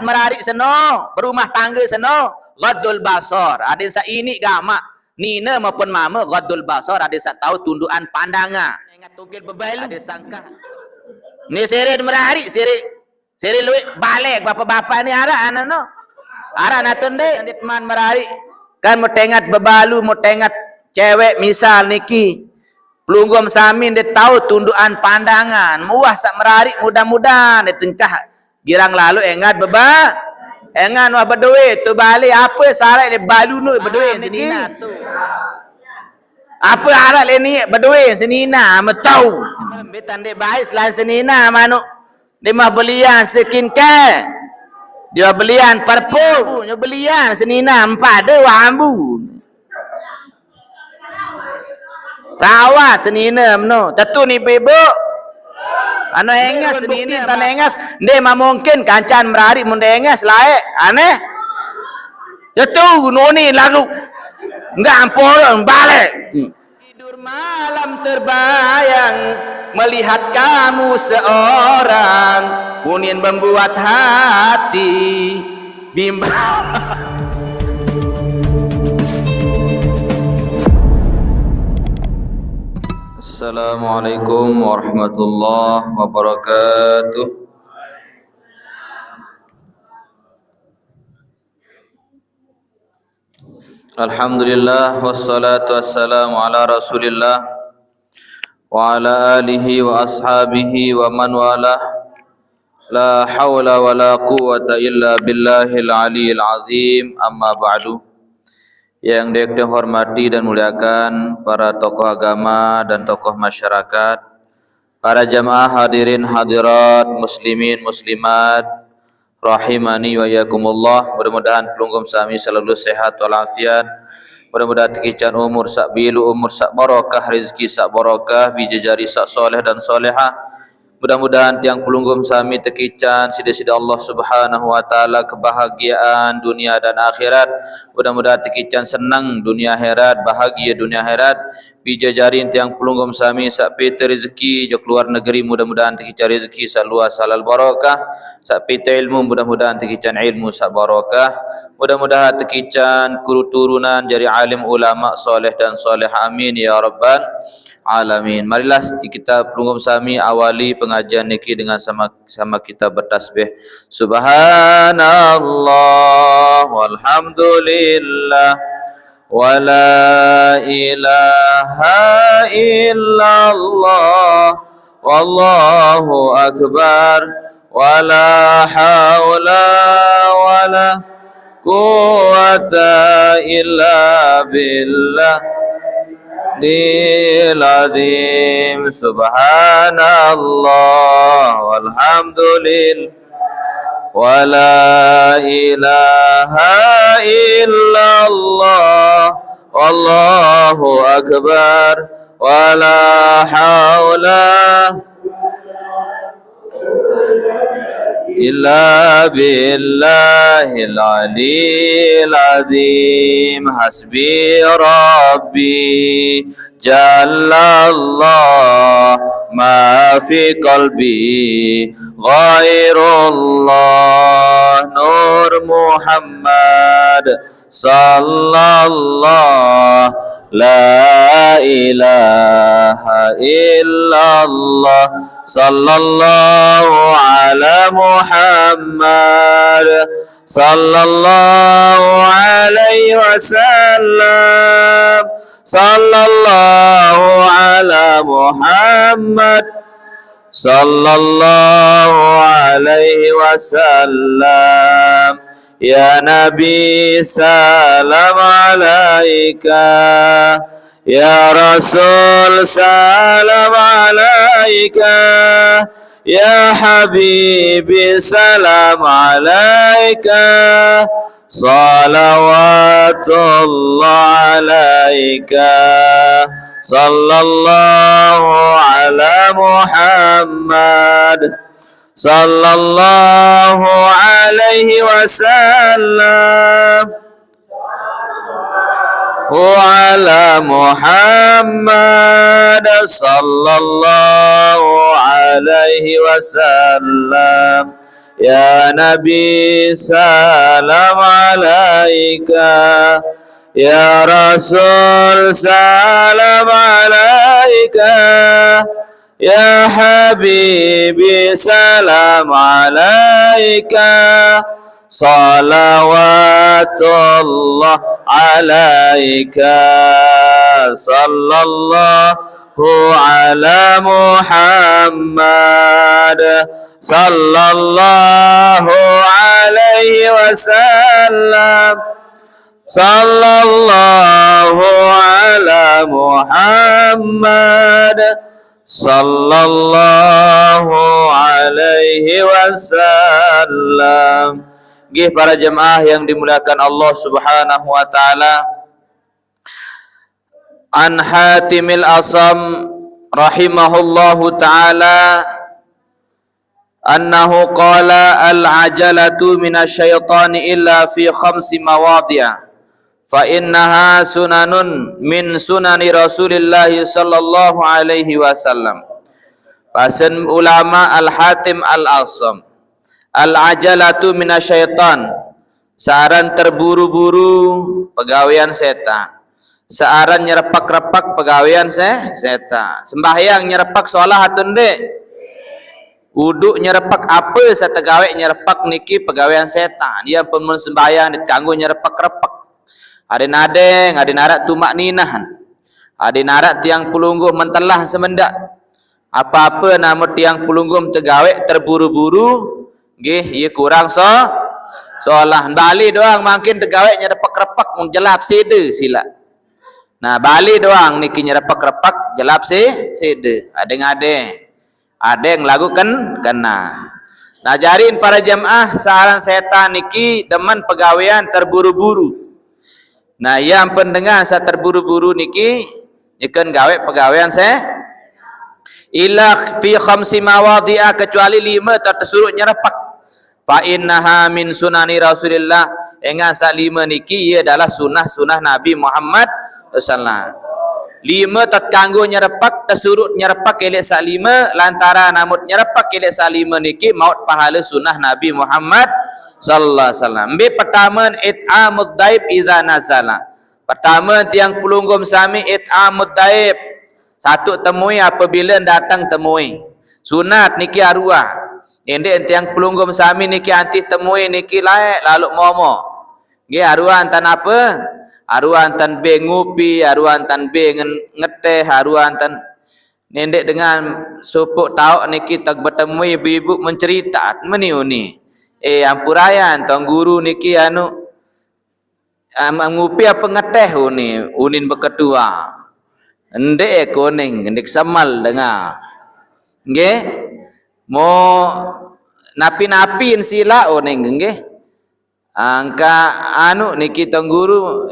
merarik seno, berumah tangga seno, ghaddul basar. Ada sa ini gamak nina maupun mama ghaddul basar, ada sa tahu tundukan pandangan. Ingat tugil bebalu. Ada sangka. Ni seret merarik seret luit balik bapa-bapa ni ara anak no. Ara natun deh teman merarik. Kan mau tengat bebalu, mau tengat cewek misal niki. Pelunggum samin dia tahu tundukan pandangan. Muah sak merarik mudah-mudahan dia tengkah girang lalu engat beba. Engat wah berduit tu balik apa sarai dia balu nu berduit senina tu. Apa arah le ni berduit senina me tahu. Betan dia baik selain senina manu. Dia mah belian skincare. Dia belian parfum, dia belian senina empat de wambu. Rawa senina mno. Tentu ni ibu. Anu engas senina tan engas dia mah mungkin kancan merarik mun engas laek aneh. Ya tu noni lalu. Enggak ampun balik. Tidur malam terbayang melihat kamu seorang, kemudian membuat hati bimbang. Assalamualaikum warahmatullahi wabarakatuh. Alhamdulillah wassalatu wassalamu ala Rasulillah wa ala alihi wa ashabihi wa man walah. La hawla wa la quwwata illa billahil aliyil azim. Amma ba'du. Yang dihormati dan muliakan para tokoh agama dan tokoh masyarakat, para jamaah hadirin hadirat, muslimin muslimat rahimani wa yakumullah. Mudah-mudahan pelunggum sami selalu sehat walafiat. Mudah-mudahan tikican umur sak bilu, umur sak barokah, rezeki sak barokah, bijajari sak soleh dan solehah. Mudah-mudahan tiang pelunggum sami tekican sida-sida Allah Subhanahu wa taala kebahagiaan dunia dan akhirat. Mudah-mudahan tekican senang dunia akhirat, bahagia dunia akhirat. Bijajarin tiang pelunggum sami sak pete rezeki jo keluar negeri, mudah-mudahan tekican rezeki sak luas halal barakah. Sak pete ilmu, mudah-mudahan tekican ilmu sak barakah. Mudah-mudahan tekican keturunan dari alim ulama soleh dan soleh, amin ya rabbal alamin. Marilah kita pelunggum sami awali pengajian niki dengan sama kita bertasbih. Subhanallah walhamdulillah wa la ilaha illallah wallahu akbar wa la hawla wa la quwwata illa billah Azim. Subhanallah walhamdulillah wa la ilaha illallah wallahu akbar wa la hawla illa billahil aliyil azim. Hasbi rabbi jallallah ma fi qalbi ghairullah. Nur Muhammad sallallahu la ilaha illallah sallallahu ala Muhammad sallallahu alaihi wasallam sallallahu ala Muhammad sallallahu alaihi wasallam. Ya Nabi salam alaika, ya Rasul salam alaika, ya Habibi salam alaika, salawatullah alaika, sallallahu ala Muhammad sallallahu alaihi wasallam wa ala Muhammad sallallahu alaihi wasallam. Ya Nabi salam alaika, Ya Rasul salam alaika, Ya Habibi salam alaika, salawatullah alaika, sallallahu ala Muhammad, sallallahu alaihi wasallam, sallallahu ala Muhammad, sallallahu alaihi wasallam. Nggih para jemaah yang dimuliakan Allah Subhanahu wa taala, an Hatimil Asam rahimahullahu taala annahu qala al-ajalatu minasyaitani illa fi khamsi mawadhi'a fa innaha sunanun min sunani Rasulillah sallallahu alaihi wasallam. Pasen ulama Al-Hatim Al-Asam, al-ajalatu minasyaitan, searan terburu-buru pegawaian setan, searan nyerepak-repak pegawaian setan. Sembahyang nyerepak sholat atau ndek, uduk nyerepak apa sategawai nyerepak niki pegawaian setan. Dia pun sembahyang ditangguh nyerepak-repak. Ada nadeng, ada narak tumak ninahan, ada narak tiang pulungguh mentelah semendak. Apa-apa nama tiang pulungguh tegawai terburu-buru, nggih ia kurang solah. Bali doang makin tegawai nyerepak-repak menjelap sede sila. Nah Bali doang niki nyerepak-repak jelap sede. Ada yang lakukan kena. Nah jarin para jemaah saran setan niki demen pegawaian terburu-buru. Nah yang pendengar sa terburu-buru niki ikan gawe pegawaian illa fi khamsi mawadhi'a, kecuali 5 tersuruh nyerepak. Fa innaha min sunani Rasulillah, engan sa 5 niki ia adalah sunah-sunah Nabi Muhammad sallallahu. 5 terkanggu nyerepak tersuruh nyerepak elek sa 5 lantaran namut nyerepak elek sa 5 niki maut pahala sunah Nabi Muhammad sallallahu alaihi wasallam. Pertama it'amud daib idza nazala. Pertama tiang pelunggum sami it'amud daib. Satu temui apabila datang temui. Sunat niki arwah. Endek tiang pelunggum sami niki anti temui niki laek lalu momo. Nggih arwah antan apa? Arwah antan be ngupi, arwah antan be ngeteh, arwah antan nendek dengan supuk tauk niki tak bertemu ibu-ibu mencerita meniuni. Ampurayan tong guru niki anu ngupi apa ngeteh unin beketua. Ndek kuning, ndek semal dengar. Nggih. Mo napi-napin sila uning nggih. Angka anu niki tong guru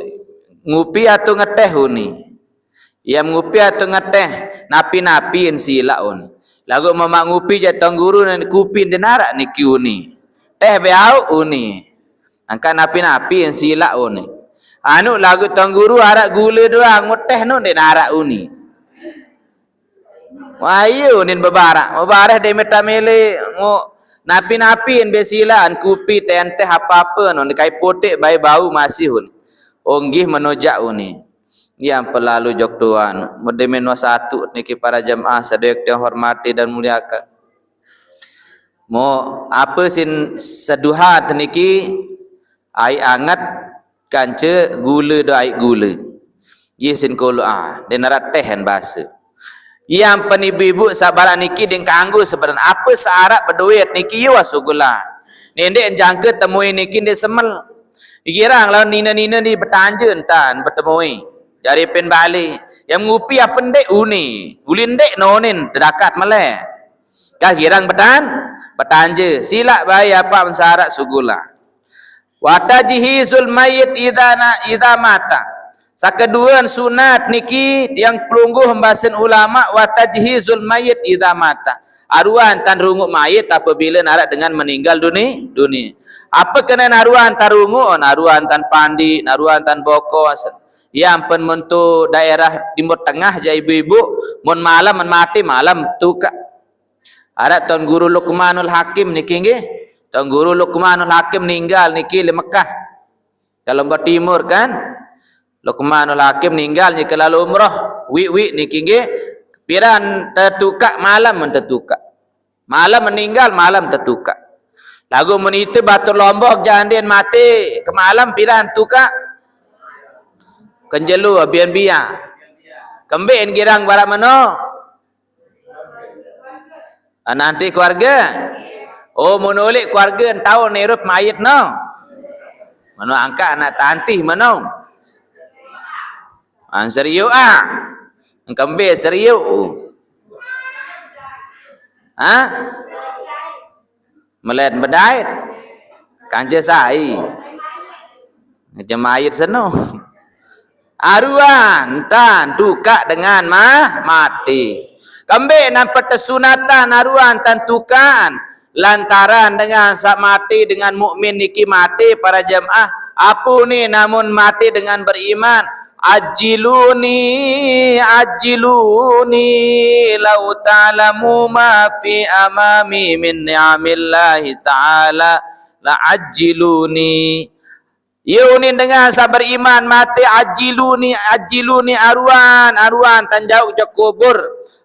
ngupi atau ngeteh uni. Yang ngupi atau ngeteh napi-napin sila un. Lagu mama ngupi jatong guru dan kupin denarak niki uni. Teh beau uni. Angka napi-napi yang sila uni. Anu lagu tong guru arak gula doang nguteh nu denarak uni. Wah iya unin bebarak de metamele ngo napi-napi yang besilaan kupi teh apa-apa non kai potek bai bau masih un. Onggih menojak uni. Yang pelalu jok tuan. Medemen wasatu niki para jemaah sedek yang hormati dan muliakan. Mo apa sin seduhat niki ai angat kance gula do ai gula. Ye sin kolo denarat tehen bahasa. Yang penibu-ibu sabaran niki ding kanggo sebenarnya apa searak berduit niki yo wasugula. Nendek jangke temui niki de semel. Dikirang lawan nina-nina ni bertanja entan bertemui. Dari pen Bali yang ngupi apa ndek uni. Ulin dek nonin dekat male. Kah girang bertanja sila bayi apa mensarat sugula. Wa tajhizul mayyit idza mata. Sakeduan sunat niki yang pelungguh pembahasan ulama wa tajhizul mayyit idza mata. Aruan tan runguk mayit apabila narak dengan meninggal dunia. Apa kena naruan tan runguk, naruan tan pandi, naruan tan boko. Yang pen mentu daerah Timur Tengah ja ibu-ibu mun mati malam tuka. Ada tuan guru Luqmanul Hakim niki nggih. Tuan Guru Luqmanul Hakim meninggal niki di Mekah. Kalau timur kan. Luqmanul Hakim meninggal ni ke lalu umrah. Wi niki nggih piran tertukak malam tertukak. Malam meninggal malam tertukak. Lagu menite batu lombok jandin mati ke malam piran tukak. Kenjelu bian-bian. Kembin girang barak mano. Nanti keluarga. Oh menulik keluarga tahu nerup mayit no. Mano angkat anak tantih mano. Serius Kembir serius. Melet bedait. Kanje sai. Macam mayit seno. Aruan tan tukak dengan mati. Kembir nampak tersunatan aruan tan tukan. Lantaran dengan sak mati dengan mukmin niki mati para jemaah. Apa ni namun mati dengan beriman. Ajiluni lau ta'lamu ma fi amami min ni'amillahi ta'ala la ajiluni. Yuni dengan sabar iman mati ajiluni aruan tanjau je kubur.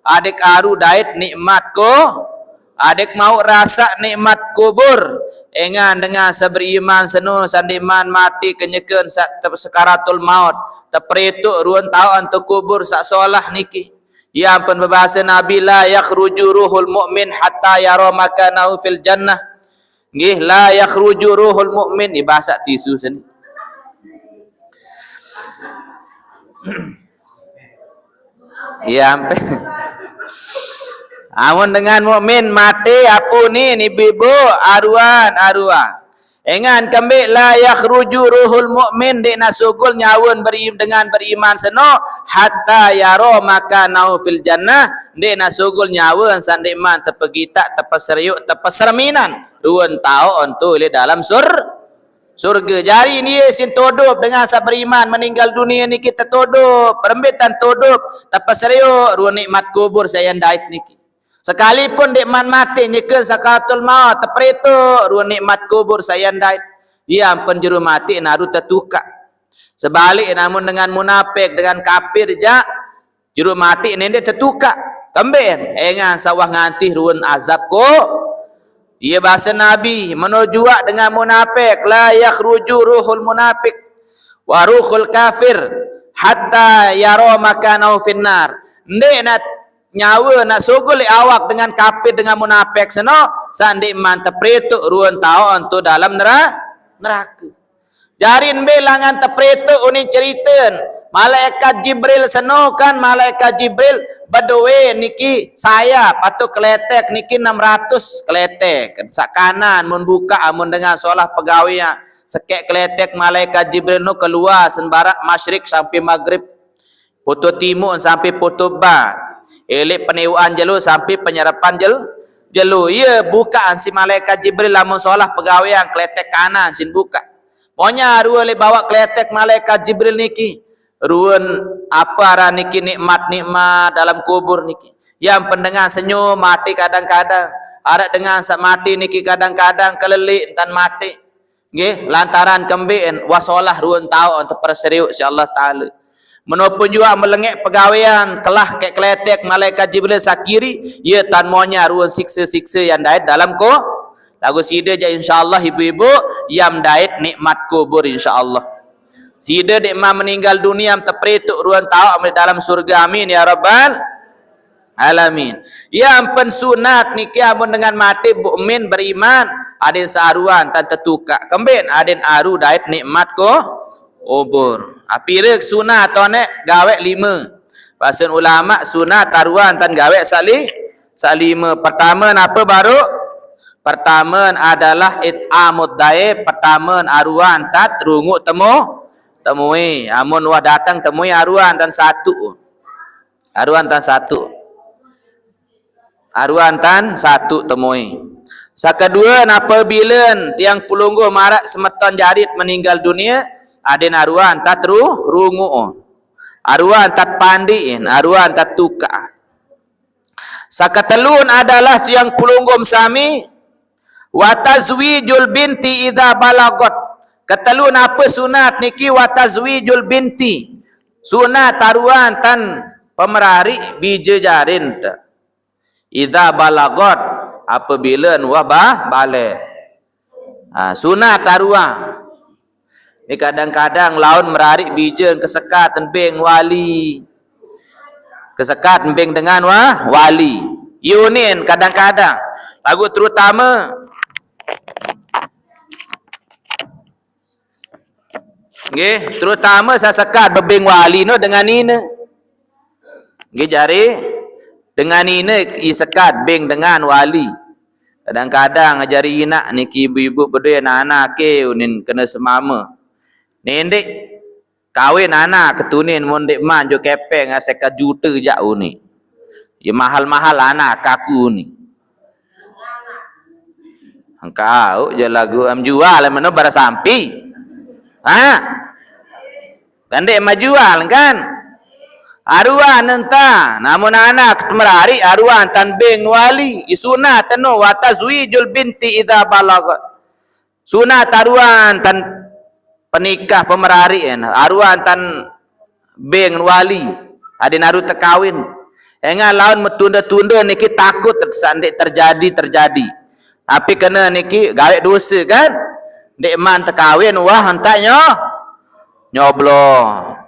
Adik aru dait nikmat ko. Adik mau rasa nikmat kubur. Engan dengan seberiman senu sandiman mati kenyekeun sekaratul maut. Tepretuk ruan tahun tu kubur sak solah niki. Ya ampun berbahasa Nabi la yakhruju ruhul mu'min hatta yara makanahu fil jannah. Nggih la yakhruju ruhul mu'min ni bahasa tisu sini. Ya ampun. Amun dengan mukmin mati apa ni bibu aruan. Engan kembik la yakhruju ruhul mu'min di nasugul nyawun dengan beriman seno hatta yaro maka nau fil jannah di nasugul nyawun sandiman tepegitak tepeseriuk tepeserminan ruan tau ontu dalam surga. Jari ni sin todup dengan sabar iman meninggal dunia ni kita todup perembitan todup tepeseriuk ruan nikmat kubur saya dait niki. Sekalipun nikmat mati nyekeun sakaratul maut tepretuk ruang nikmat kubur sayandait. Ia penjuru mati naru tertukak. Sebalik namun dengan munafik dengan kafir jak juru mati ni dia tertukak. Kembin engan sawah ngantih ruang azab ko. Ia bahasa Nabi menuju dengan munafik la yakhruju ruhul munafik wa ruhul kafir hatta yara makanahu finnar. Ndek nak nyawa nak sugul awak dengan kafir dengan munafik seno sandi man tepretuk ruan tahun tu dalam neraka. Jarin belangan tepretuk unin ceriten malaikat Jibril seno kan malaikat Jibril badwe niki saya patut keletek niki 600 keletek sak kanan mun buka amun dengan solah pegawaian sekek keletek malaikat Jibril no keluar sembarak masyrik sampai maghrib putu timur sampai putu barat. Elik peniuan jelu sampai penyerapan jelu. Ia bukaan si malaikat Jibril lamun solah pegawaian kletek kanan sin buka. Pokoknya ruan le bawa kletek malaikat Jibril niki. Ruan apa arah niki nikmat dalam kubur niki. Yang pendengar senyum mati kadang-kadang. Ada dengan sak mati niki kadang-kadang kelelik dan mati. Nggih, lantaran kembien wasolah ruan tau untuk perseriuk insyaallah taala. Menopun juga melengek pegawaian kelah kek kletek malaikat Jibril sakiri ia tan monya ruan siksa-siksa yang dait dalam ko lagu sida je insyaallah ibu-ibu yang dait nikmat kubur insyaallah sida nikmat meninggal dunia tepretuk ruan tahu dalam surga amin ya rabbal alamin. Yang pensunat niki amun dengan mati mukmin beriman adin saruan tan tertukak kembin adin aru dait nikmat ko kubur. Api rek sunah atau nek gawek 5. Bahasa ulama sunah taruhan tan gawek sali 5. Pertama apa baru? Pertama adalah it'amud daib. Pertama aruan tat rungu temui. Amun wah datang temui aruan tan 1. Aruan tan 1. Aruan tan 1 temui. Sakadua apabila tiang pulunggu marak semeton jarit meninggal dunia adin aruan tat rungu aruan tat pandiin aruan tat tuka. Sakatelun adalah yang pulunggum sami Wa tazwijul binti idza balagot. Ketelu napa sunat niki wa tazwijul binti. Sunat taruhan tan pemerari bija jarin. Idza balagot apabila wah balik. Sunat taruhan. Ni kadang-kadang laun merarik bija kesekat tembing wali. Kesekat tembing dengan wali. Yunin kadang-kadang. Lagu terutama nggih, terutama saya sekat bebing wali no dengan ini. Nggih jari dengan ini i sekat beng dengan wali. Kadang-kadang ajari inak niki ibu-ibu berdua anak-anak ke unin kena semama. Nendek kawin anak ketunin mondek man jo kepeng sekat juta jauh ni. Ya mahal-mahal anak kaku ni. Engkau je lagu am jual mana bara sampi. Gandek majual kan? Aruan entah. Namun anak merari aruan tan beng wali. Sunat tanu wa tazwijul binti idza balagat. Sunat aruan tan penikah pemerari aruan tan beng wali. Ada naru terkawin. Engan lawan metunda-tunda niki takut sandik terjadi. Tapi kena niki gawe dosa kan? Dek man terkawin wah hentaknya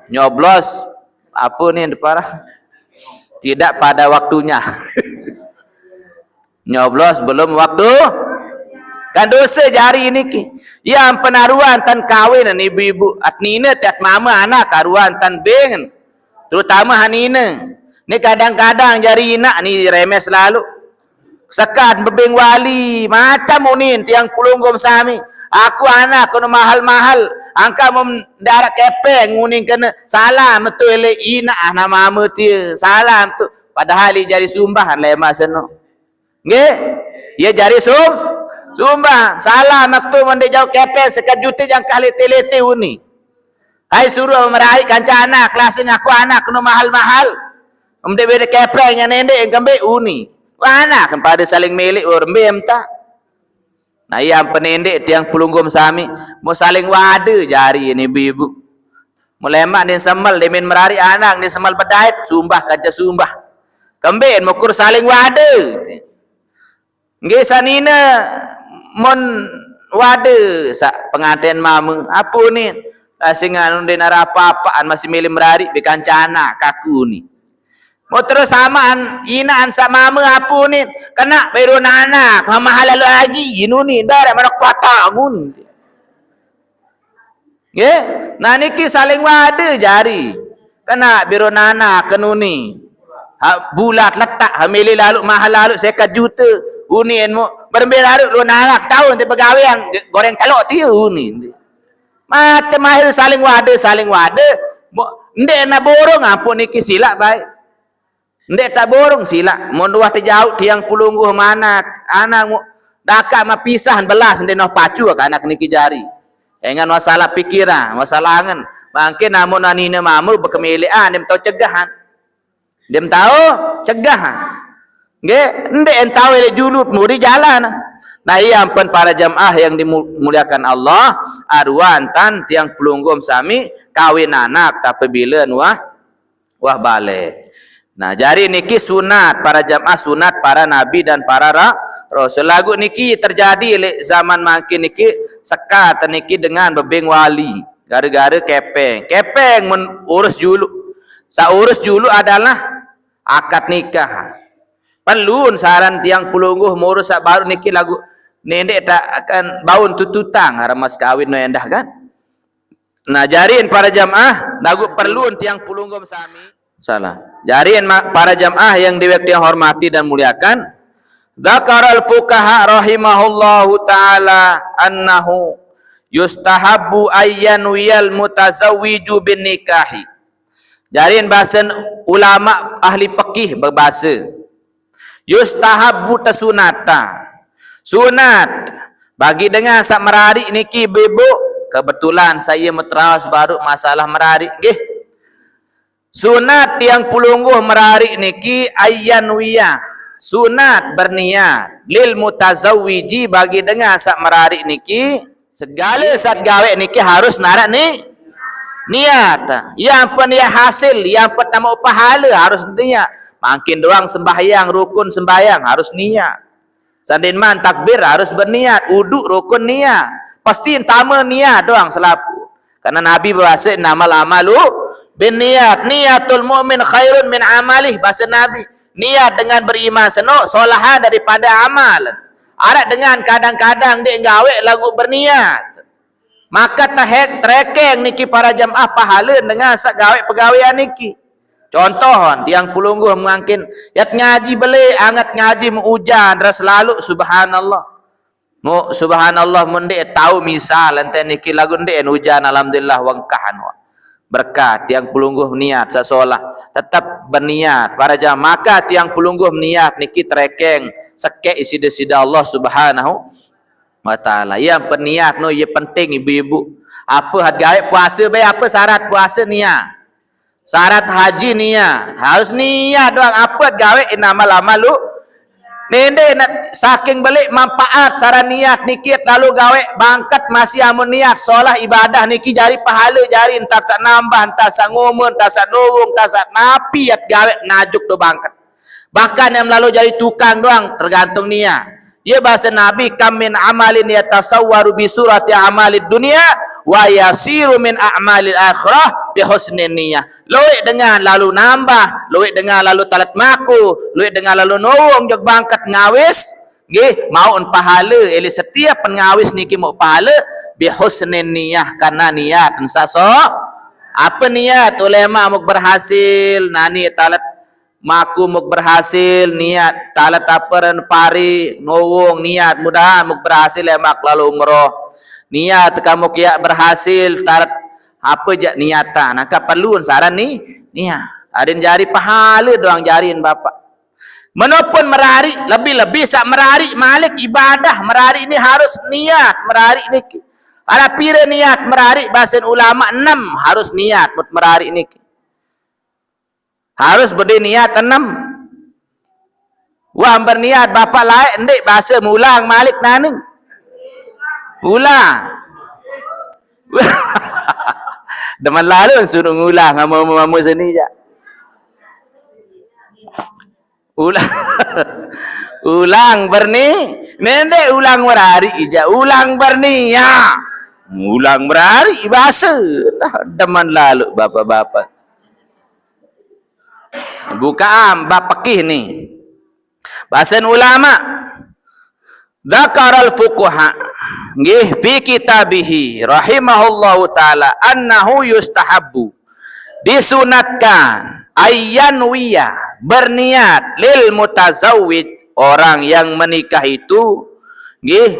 nyoblos apa ni depan tidak pada waktunya. Nyoblos belum waktu kan dosa jari niki. Yang penaruhan tan kawin ibu-ibu atnina tat mama anak karuan tan beng terutama hanina. Ni kadang-kadang jari inak ni remeh selalu. Sekat bebeng wali macam unin tiang pulunggum sami. Aku anak kena mahal-mahal. Angka mendarat kepeng nguning kena salam tu ele ina ana mama dia salam tu padahal dia jari sumbahan lemah seno. Nggih? Dia jari sumbah salam tu mende jauh kepeng sekat juta jang kali telete uni. Hai suruh meraih kanca anak kelas aku anak kena mahal-mahal. Mende beda kepeng yang nende yang kambe uni. Anak kan pada saling milik orang tak. Nah yang penendek tiang pulunggum sami mau saling wada jari ini ibu-ibu. Mulemak dia semal dia min merari anak dia semal bedait sumbah kaca sumbah. Kembin mukur saling wada. Nggih sanina mon wada sak pengantin mama. Apa ni? Asingan undin ara apa-apaan masih milih merari be kanca anak kaku ni. Mau terus samaan inaan sama mama apa ni kena baru anak mahal lalu haji ini ni dah mana kata ngun. Nggih, nah niki saling wada jari. Kena biru anak kenuni. Bulat letak hamili lalu mahal lalu sekat juta. Unin mu berembel lalu lu anak tahun di pegawaian goreng telok tiu ni. Macam mahir saling wada. Ndek na borong apa niki silap baik. Ndek tak borong silap. Mun luah terjauh tiang pulungguh mana anak mu dakak ma pisahan belas ndek noh pacu ka anak niki jari. Engan masalah pikiran, masalah angan. Mungkin namun anina mamu berkemilian dem tahu cegahan. Dem tahu cegahan. Nggih, ndek entau ele julut muri jalan. Nah, iya ampun para jamaah yang dimuliakan Allah, arwan tan tiang pulunggum sami kawin anak tapi bila wah balik. Nah, jari niki sunat para jamaah, sunat para nabi dan para rasul. Lagu niki terjadi le zaman makin niki sekat niki dengan bebeng wali. Gara-gara kepeng urus julu. Saurus julu adalah akad nikah. Perlu saran tiang pulungguh murus baru niki lagu nendek tak akan baun tututang ramas kawin no endah kan. Nah, jariin para jamaah lagu perlu tiang pulunggum sami. Salah. Jariin para jamaah yang diwakti hormati dan muliakan. Dzakaral fuqaha rahimahullahu taala annahu yustahabbu ayyan wiyal mutazawwiju bin nikahi. Jariin bahasa ulama ahli fikih berbahasa. Yustahabbu tasunata. Sunat bagi dengan sak merarik niki bebo. Kebetulan saya meteraus baru masalah merarik nggih. Sunat yang pulungguh merarik niki ayyan wiyah. sunat berniat lil mutazawwiji bagi dengar sak merari niki segala sat gawe niki harus narak ni niat. Yang niat hasil, yang pertama pahala harus niat. Makin doang sembahyang rukun sembahyang harus niat. Sandin man takbir harus berniat, uduk rukun niat. Pasti pertama niat doang selapu. Karena Nabi berkata namal amalu bin niat. Niatul mu'min khairun min amalih, bahasa Nabi. Niat dengan beriman senuk solahan daripada amal. Ada dengan kadang-kadang dia gawe lagu berniat. Maka tahek trekeng niki para jamaah pahala dengan sak gawe pegawaian niki. Contoh tiang pulungguh mungkin yat ngaji beli angat ngaji mengujan ras lalu subhanallah. Mu subhanallah mundi tahu misal ente niki lagu ndek hujan alhamdulillah wangkahan wa. Berkat tiang pulungguh niat sasolah tetap berniat para jamaah maka tiang pulungguh niat niki trekeng seke isi-isi Allah subhanahu wa ta'ala. Yang berniat no ye penting ibu-ibu. Apa had gawe puasa bae apa syarat puasa niat. Syarat haji niat. Harus niat doang apa gawe inamal amalu. Nende nak saking balik manfaat saran niat niki lalu gawe bangkat masih amun niat solah ibadah niki jari pahala jari entar sak nambah entar sak ngomen entar sak dowong entar sak napi at gawe najuk do bangkat. Bahkan yang lalu jadi tukang doang tergantung niat. Ya bahasa Nabi kam min amalin yatasawwaru bi surati amalid dunia wa yasiru min a'malil akhirah bi husnin niyyah. Luwih dengan lalu nambah, luwih dengan lalu talat maku, luwih dengan lalu nowong jog bangkat ngawis, nggih maun pahala eli setiap pengawis niki mau pahala bi husnin niyyah karena niat ensaso. Apa niat ulama muk berhasil nani talat maku muk berhasil niat talat taparan pari nowong niat mudah muk berhasil emak lalu umroh niat kamu kia berhasil talat apa jak niatan nak perluan saran ni niat adin jari pahala doang jarin bapak menopun merari lebih-lebih sak merari malik ibadah merari ini harus niat merari ini ada pira niat merari bahasa ulama 6 harus niat mut merari ini harus berniat 6. Wah berniat bapak lain ndik bahasa mulang malik naning. Ulang. Deman lalu suruh ngulang sama sini je. Ulang. Ulang nendek ulang berhari je. Ulang berniat. Ulang berhari bahasa. Deman lalu bapak-bapak. Bukaan bab fikih ni. Bahasan ulama dzakaral fuqaha nggih fi kitabihi rahimahullahu taala annahu yustahabbu disunatkan ayyanwiya berniat lil mutazawwij orang yang menikah itu nggih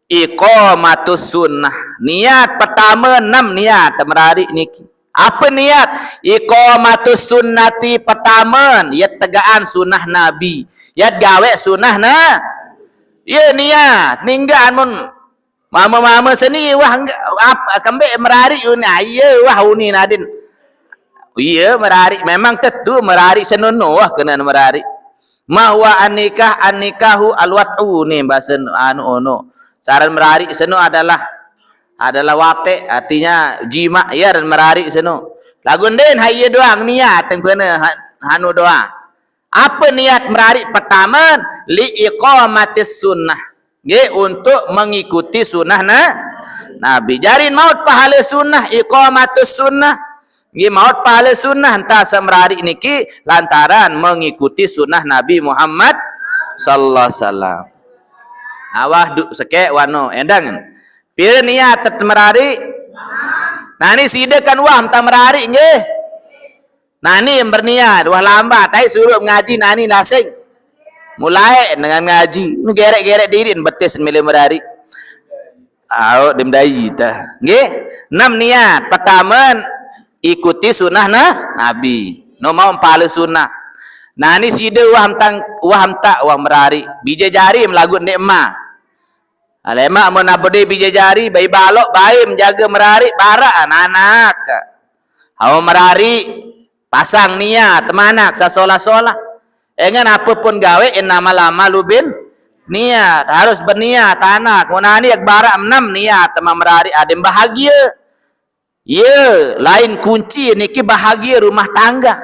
iqamatus sunnah niat pertama 6 niat merari niki. Apa niat? Iqamatus sunnati pertama, ya tegaan sunnah Nabi. Ya gawe sunnah na. Ya niat, ninggal mun mama-mama seni wah apa kembek merari una. Ya wah uni nadin. Iya merari memang tentu merari senono wah kena merari. Ma huwa an-nikahu al-wat'u ni bahasa anu ono. Saran merari seno adalah wate artinya jima ya dan merari seno lagun den hayya doang niat teng kena hanu doa apa niat merari pertama li iqamatis sunnah nggih untuk mengikuti sunnah Nabi jarin maut pahala sunnah iqamatus sunnah nggih maut pahala sunnah entah semrari niki lantaran mengikuti sunnah Nabi Muhammad sallallahu alaihi wasallam awah duk seke wano endang pira niat tet merari. Nah ni sidekan wah entah merari nggih. Nah ni yang berniat wah lambat tai suruh ngaji nani nasing. Mulai dengan ngaji. Nu gerek-gerek diri betis milih merari. Au dem dai tah. Nggih. 6 niat. Pertama ikuti sunnah Nabi. No mau pahala sunnah. Nah ni side wah hamta merari. Bija jari melagut nikmat. Alemak mun abdi bijajari bayi balok bayi menjaga merari para anak-anak. Hawa merari pasang niat temanak sasolah-solah. Engan apa pun gawe innamal amalu bin niat. Harus berniat anak. Munani ak barak 6 niat tema merari adem bahagia. Ya, lain kunci niki bahagia rumah tangga.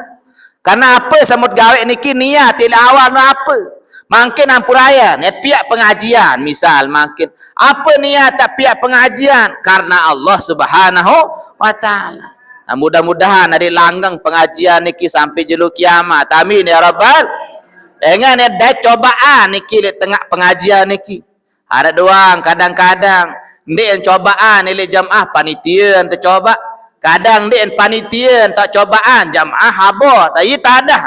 Karena apa samut gawe niki niat til awal no apa? Mungkin ampuraya, niat pihak pengajian misal mungkin. Apa niat tak pihak pengajian? Karena Allah Subhanahu wa taala. Nah, mudah-mudahan ada langgang pengajian niki sampai jelu kiamat. Amin ya rabbal. Dengan ada cobaan niki di tengah pengajian niki. Ada doang kadang-kadang ndek yang cobaan ile jamaah panitia ente coba. Kadang ndek panitia tak cobaan jamaah habor. Tapi tak ada.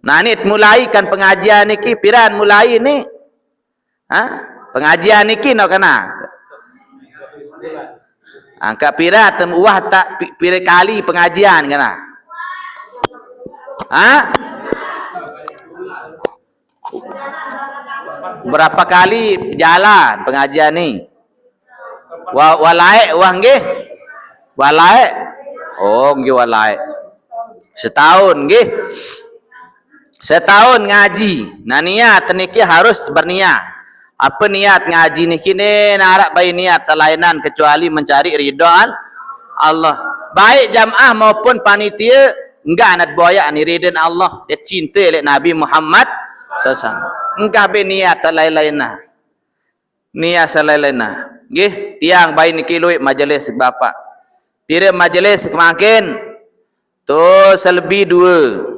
Nah, ni mulai kan pengajian niki piran mulai ni. Ha? Pengajian niki nak kena. Angkat pira tem uah tak pira kali pengajian kena. Ha? Berapa kali jalan pengajian ni? Walai wah nggih. Walai. Oh, nggih walai. Setahun nggih. Setahun ngaji. Nah, niat niki harus berniat. Apa niat ngaji niki ni narak baik niat selainan kecuali mencari ridha Allah. Baik jamaah maupun panitia enggak anak boya ni ridha Allah. Dia cinta oleh Nabi Muhammad sallallahu. Enggak be niat selain-lainna. Niat selain-lainna. Nggih, tiang baik niki luit majlis bapa. Pira majlis kemakin tu selebih 2.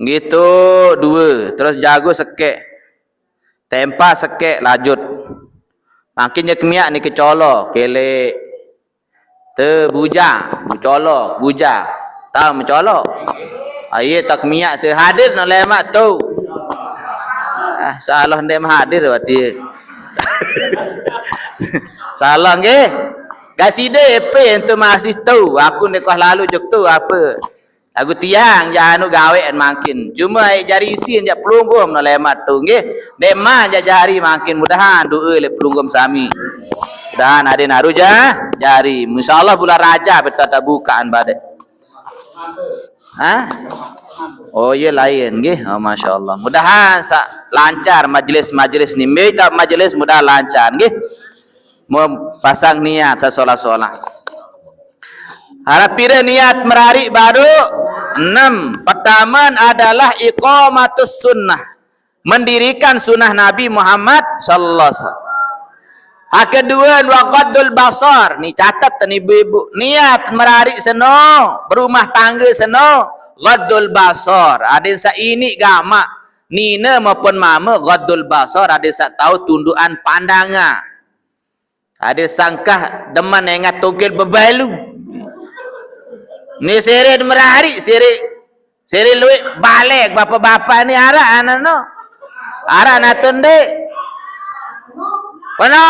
Gitu 2. Terus jago sekek. Tempa sekek lanjut. Makinnya kemiak ni kecolok, kelek. Terbuja, mencolok, buja. Tahu mencolok? Aye tak kemiak tu hadir nak lemak tu. Salah ndek hadir berarti. Salah nggih. Gaside apa ente masih tahu. Aku nek kau lalu jok tu apa. Aku tiang janu gawean makin. Cuma jari isin jak pelunggum na lemat tu nggih. Dek mah jari makin mudahan doa le pelunggum sami. Mudahan ada naruja jari. Insyaallah bulan Rajab kita bukaan badai. Ha? Oh iya lain nggih. Oh masyaallah. Mudahan lancar majlis-majlis ni. Minta majlis mudah lancar nggih. Mau pasang niat sasolah-solah. Harap pira niat merari baru 6. Pertama adalah iqamatus sunnah. Mendirikan sunnah Nabi Muhammad sallallahu alaihi wasallam. Hak kedua waqaddul basar. Ni catat ni ibu-ibu. Niat merari seno, berumah tangga seno, ghaddul basar. Ada sa ini gama. Nina maupun mama ghaddul basar ada sa tahu tundukan pandangan. Ada sangkah deman ingat tongkel bebalu. Ni sere merari sere luit balik bapa-bapa ni arah anak no. Arah natun dek. Kono.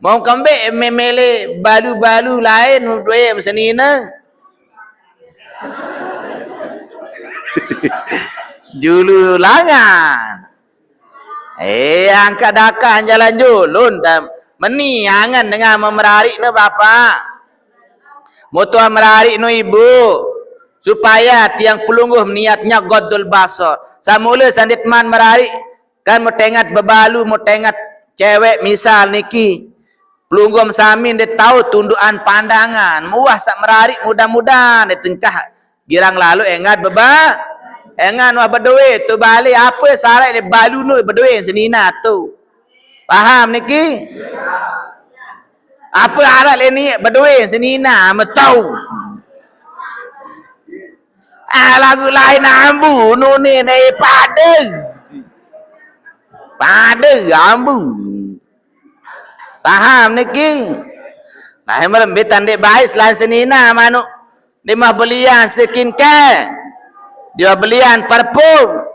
Mau kembek memele balu-balu lain dua senina. Julu langan. Angkat dakan jalan julun meni angan dengan memerari no bapa. Mutua merari no ibu supaya tiang pelungguh niatnya ghaddul basar. Samula sandit man merari kan mau tengat bebalu mau tengat cewek misal niki pelungguh samin dia tahu tundukan pandangan muah sak merari mudah-mudahan dia tengkah girang lalu engat beba engan wah berduit tu balik apa sarai dia balu no berduit senina tu paham niki. Apa arah ni berduit senina metau. Lagu lain ambu nu ni pada. Pada ambu. Paham niki? Nah, merembitan dek baik selain senina manuk. Dia mah belian skincare. Dia belian parfum.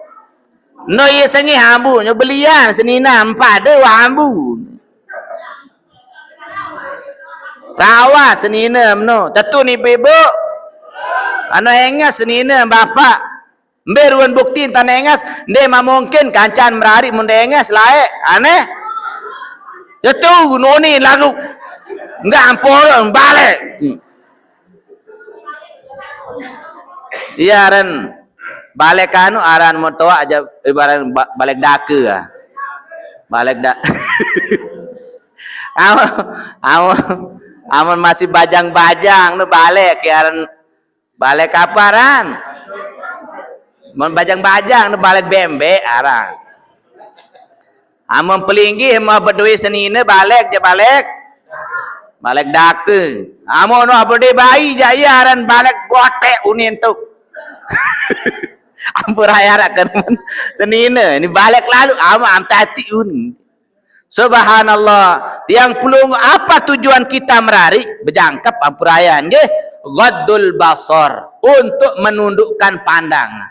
No ye sengi ambu, nyo belian senina pada ambu. Rawa senina no. Tentu ni ibu. Anu engas senina bapa. Beruan bukti tan engas, de mungkin kancan merari mun engas lae. Aneh. Ya tu noni lagu. Enggak ampun balik. Iya ren. balik kanu aran motoa aja ibarat balik dake ah. Balik dak. Amun masih bajang-bajang nu balik aran balik kaparan. Mun bajang-bajang nu balik bembe aran. Amun pelinggi mau berdui senine balik je balik dake. Amun nu berdui bayi jaya aran balik gotek unin tu. Ampun raya kan senine ini balik lalu am tati unin. Subhanallah, tiang pulung apa tujuan kita merari berjangkap ampurayan nggih? Ghaddul basar, untuk menundukkan pandangan.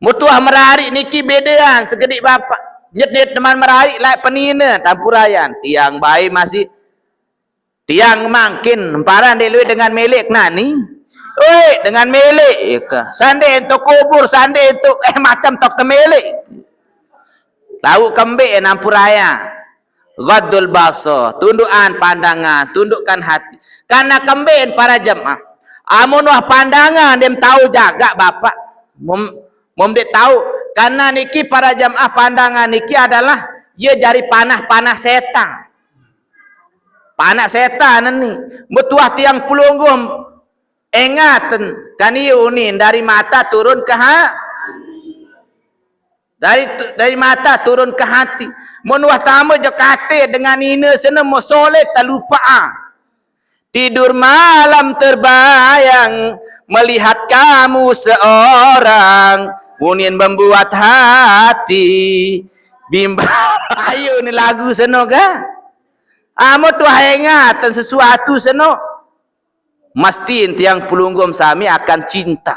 Mutuah merari niki bedean segedik bapak. Nyedit teman merari like penina tampurayan. Tiang bayi masih tiang mangkin paran delui dengan milik nani. Oi, dengan milik ka. Sande untuk kubur, sande untuk macam tok temelik. Lau kembe nampuraya. Ghaddul basar, tundukan pandangan, tundukkan hati. Karena kembe para jemaah. Amun wah pandangan dem tahu jaga bapak. Mom dek tahu karena niki para jemaah pandangan niki adalah ia jari panah setan. Panah setan ni. Mutuah tiang pulunggum ingatan kan unin dari mata turun ke dari mata turun ke hati. Mun wah tamu je kate dengan ina sana mo soleh terlupa. Tidur malam terbayang melihat kamu seorang, unin membuat hati bimbang. Ayo ni lagu sana ga? Amo tu ingatan sesuatu sana. Mastiin tiang pulunggum sami akan cinta.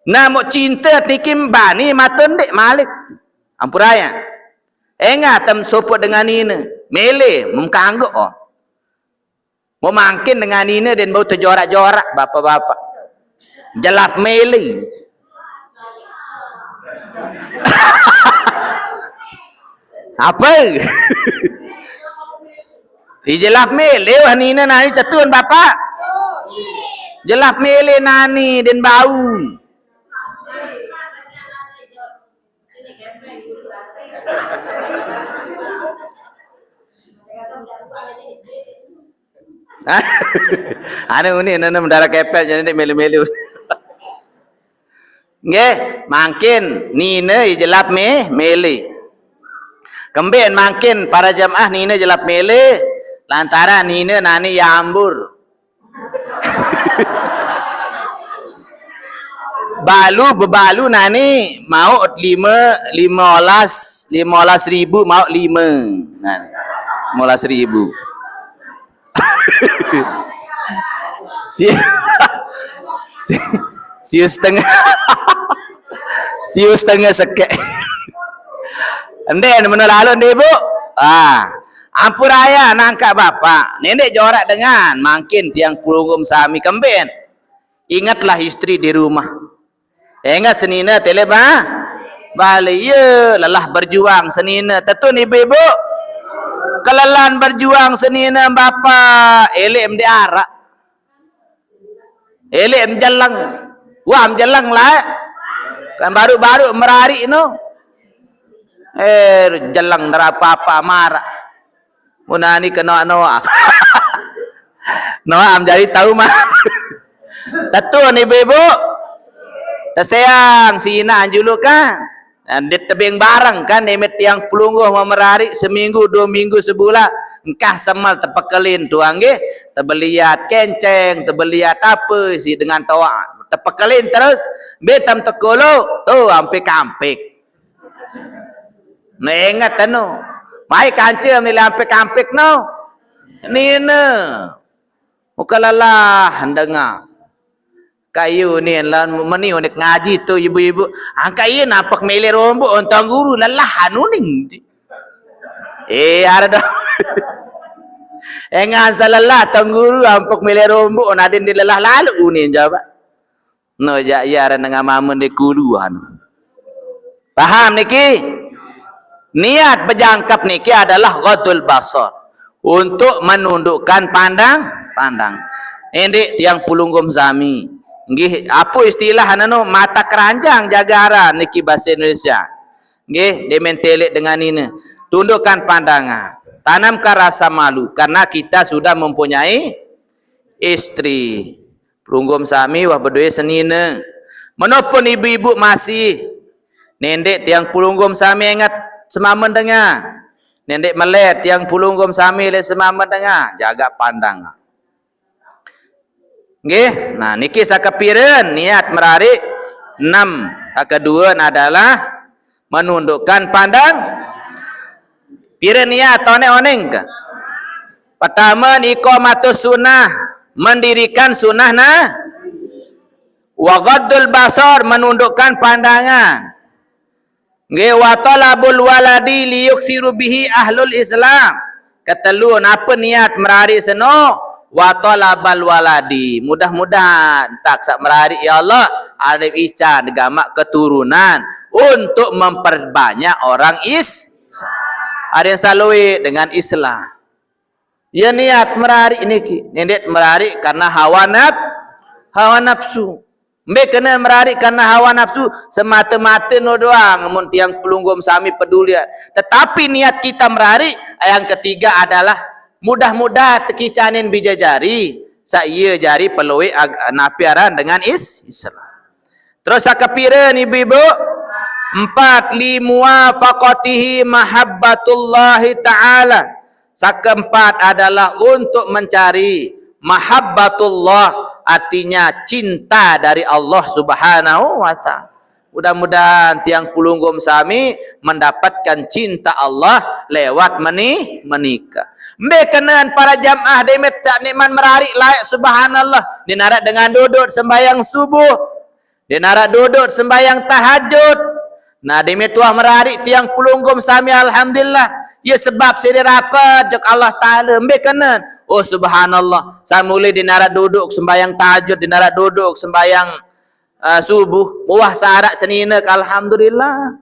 Nah mau cinta tikim bani matun dek malik. Ampuraya. Engatam sopot dengan ini. Mele mengkangguk oh. Mau mangkin dengan ini dan mau terjorak-jorak bapak-bapak. Jelap mele. Apa? Dijelap mele wah nina nani tetun bapak. Jelap mele nani dan bau. Anu ni nana mendarah kepel jadi mele-mele. Nggih, mangkin nina jelap mele. Kemben mangkin para jemaah nina jelap mele lantaran nina nani yambur. Bebalu nani mau 15 ribu mau 5 nah 15 ribu. Siu setengah sekek. Ende mana lalu ende bu? Ampuraya nangka bapak. Nenek jorak dengan mungkin tiang pulunggum sami kemben. Ingatlah istri di rumah. Ingat senina teleba balik ye lelah berjuang senina tetun ibu-ibu kelelan berjuang senina bapa elem di arak elem jalang wam jalang lah kan baru-baru merari no jalang darapa marah munani kena noa noa am jadi tahu mah tetun ibu-ibu sayang si ina julu kan dan di tebing barang kan demet tiang pulungguh memerari seminggu 2 minggu sebulan engkah semal tepekelin tuang nggih tebeliat kenceng tebeliat apa si dengan toa tepekelin terus betam tekolo tuh ampe kampik nah ingat anu mai kancem ni ampe kampik no nina mukalalah dengar kayu ni lah meni unik ngaji tu ibu-ibu angka iya napak mele rombo ontang guru lelah anuning ada engan salalah tang guru ampak mele rombo nadin di lelah lalu unin jawab no ja iya ada dengan mamun di guru anu paham niki niat berjangkap niki adalah ghaddul basar untuk menundukkan pandang ini tiang pulunggum sami Nggih, apa istilah nano mata keranjang jagara niki bahasa Indonesia. Nggih, dementelik dengan ini. Tundukkan pandangan, tanamkan rasa malu karena kita sudah mempunyai istri. Perunggum sami wah berdua senina. Menopun ibu-ibu masih nendek tiang perunggum sami ingat semamen dengar. Nendek melet tiang perunggum sami le semamen dengar, jaga pandangan. Nggih, nah niki sakapireun niat merarik 6. Kedua adalah menundukkan pandang. Pireun niat oneng ke? Pertama iqamatus sunnah, mendirikan sunnah wa ghaddul basar, menundukkan pandangan. Nggih, wa talabul waladi liyuksiru bihi ahlul Islam. Ketelu apa niat merarik seno? Wa talabal waladi, mudah-mudahan tak sak merari ya Allah arif ican gamak keturunan untuk memperbanyak orang ada yang salui dengan Islam. Ya niat merari niki nendet merari karena hawa nafsu. Mbek kena merari karena hawa nafsu semata-mata no doang mun tiang pelunggum sami peduli. Tetapi niat kita merari yang ketiga adalah mudah-mudah tekicanin bijajari saya jari peloi napiaran dengan Islam. Terus sakapireun ibu-ibu 4 limuwafaqatihi mahabbatullahi ta'ala. Sakeempat adalah untuk mencari mahabbatullah, artinya cinta dari Allah Subhanahu wa ta'ala. Mudah-mudahan tiang pulunggum sami mendapatkan cinta Allah lewat menikah. Bekenan para jamaah demet tak nikmat merarik layak subhanallah. Dinarak dengan duduk sembahyang subuh. Dinarak duduk sembahyang tahajud. Nah demet tuah merarik tiang pulunggum sami alhamdulillah. Ya sebab sini rapat jok Allah Ta'ala. Bekenan. Oh subhanallah. Saya mulai dinarak duduk sembahyang tahajud. Dinarak duduk sembahyang subuh muah sarak senina alhamdulillah.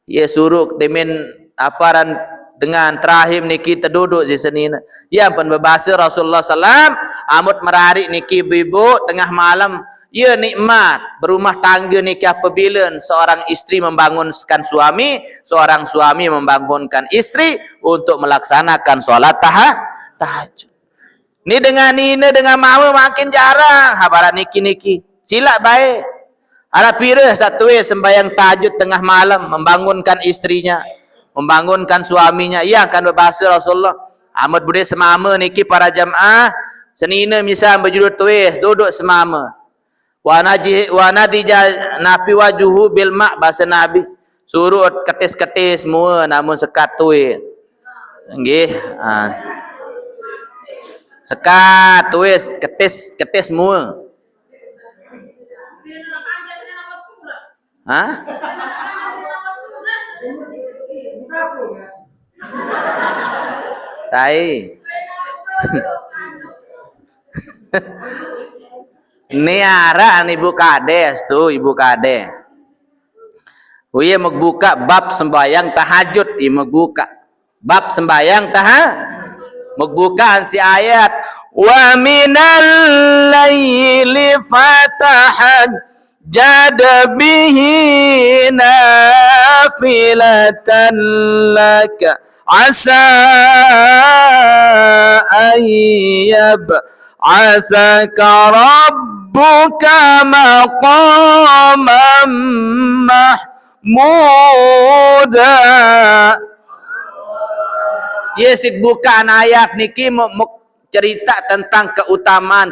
Ya suruh demen aparan dengan terakhir niki terduduk di senina. Ya pun berbahasa Rasulullah SAW amut merarik niki ibu tengah malam. Ya nikmat berumah tangga niki apabila seorang istri membangunkan suami, seorang suami membangunkan istri untuk melaksanakan sholat tahajud. Ni dengan ini dengan mama makin jarang habaran niki silap baik. Ada pirah satu sembahyang tahajud tengah malam membangunkan istrinya, membangunkan suaminya. Ia akan berbahasa Rasulullah. Amat bude semama niki para jamaah senina misal berjudul tuis duduk semama. Wa nadija napi wajuhu bil ma' bahasa Nabi. Suruh ketis-ketis semua namun sekat tuis. Nggih. Sekat tuis ketis semua. Hah? Saya ini arah ibu kades tuh ibu kades. Uya mau buka bab sembahyang tahajud, ia mau buka bab sembahyang mau buka si ayat wa minal laili fatahad jada bihi nafilatan laka asa ayyab asaka rabbuka maqamam mahmuda. Yesik bukan ayat niki cerita tentang keutamaan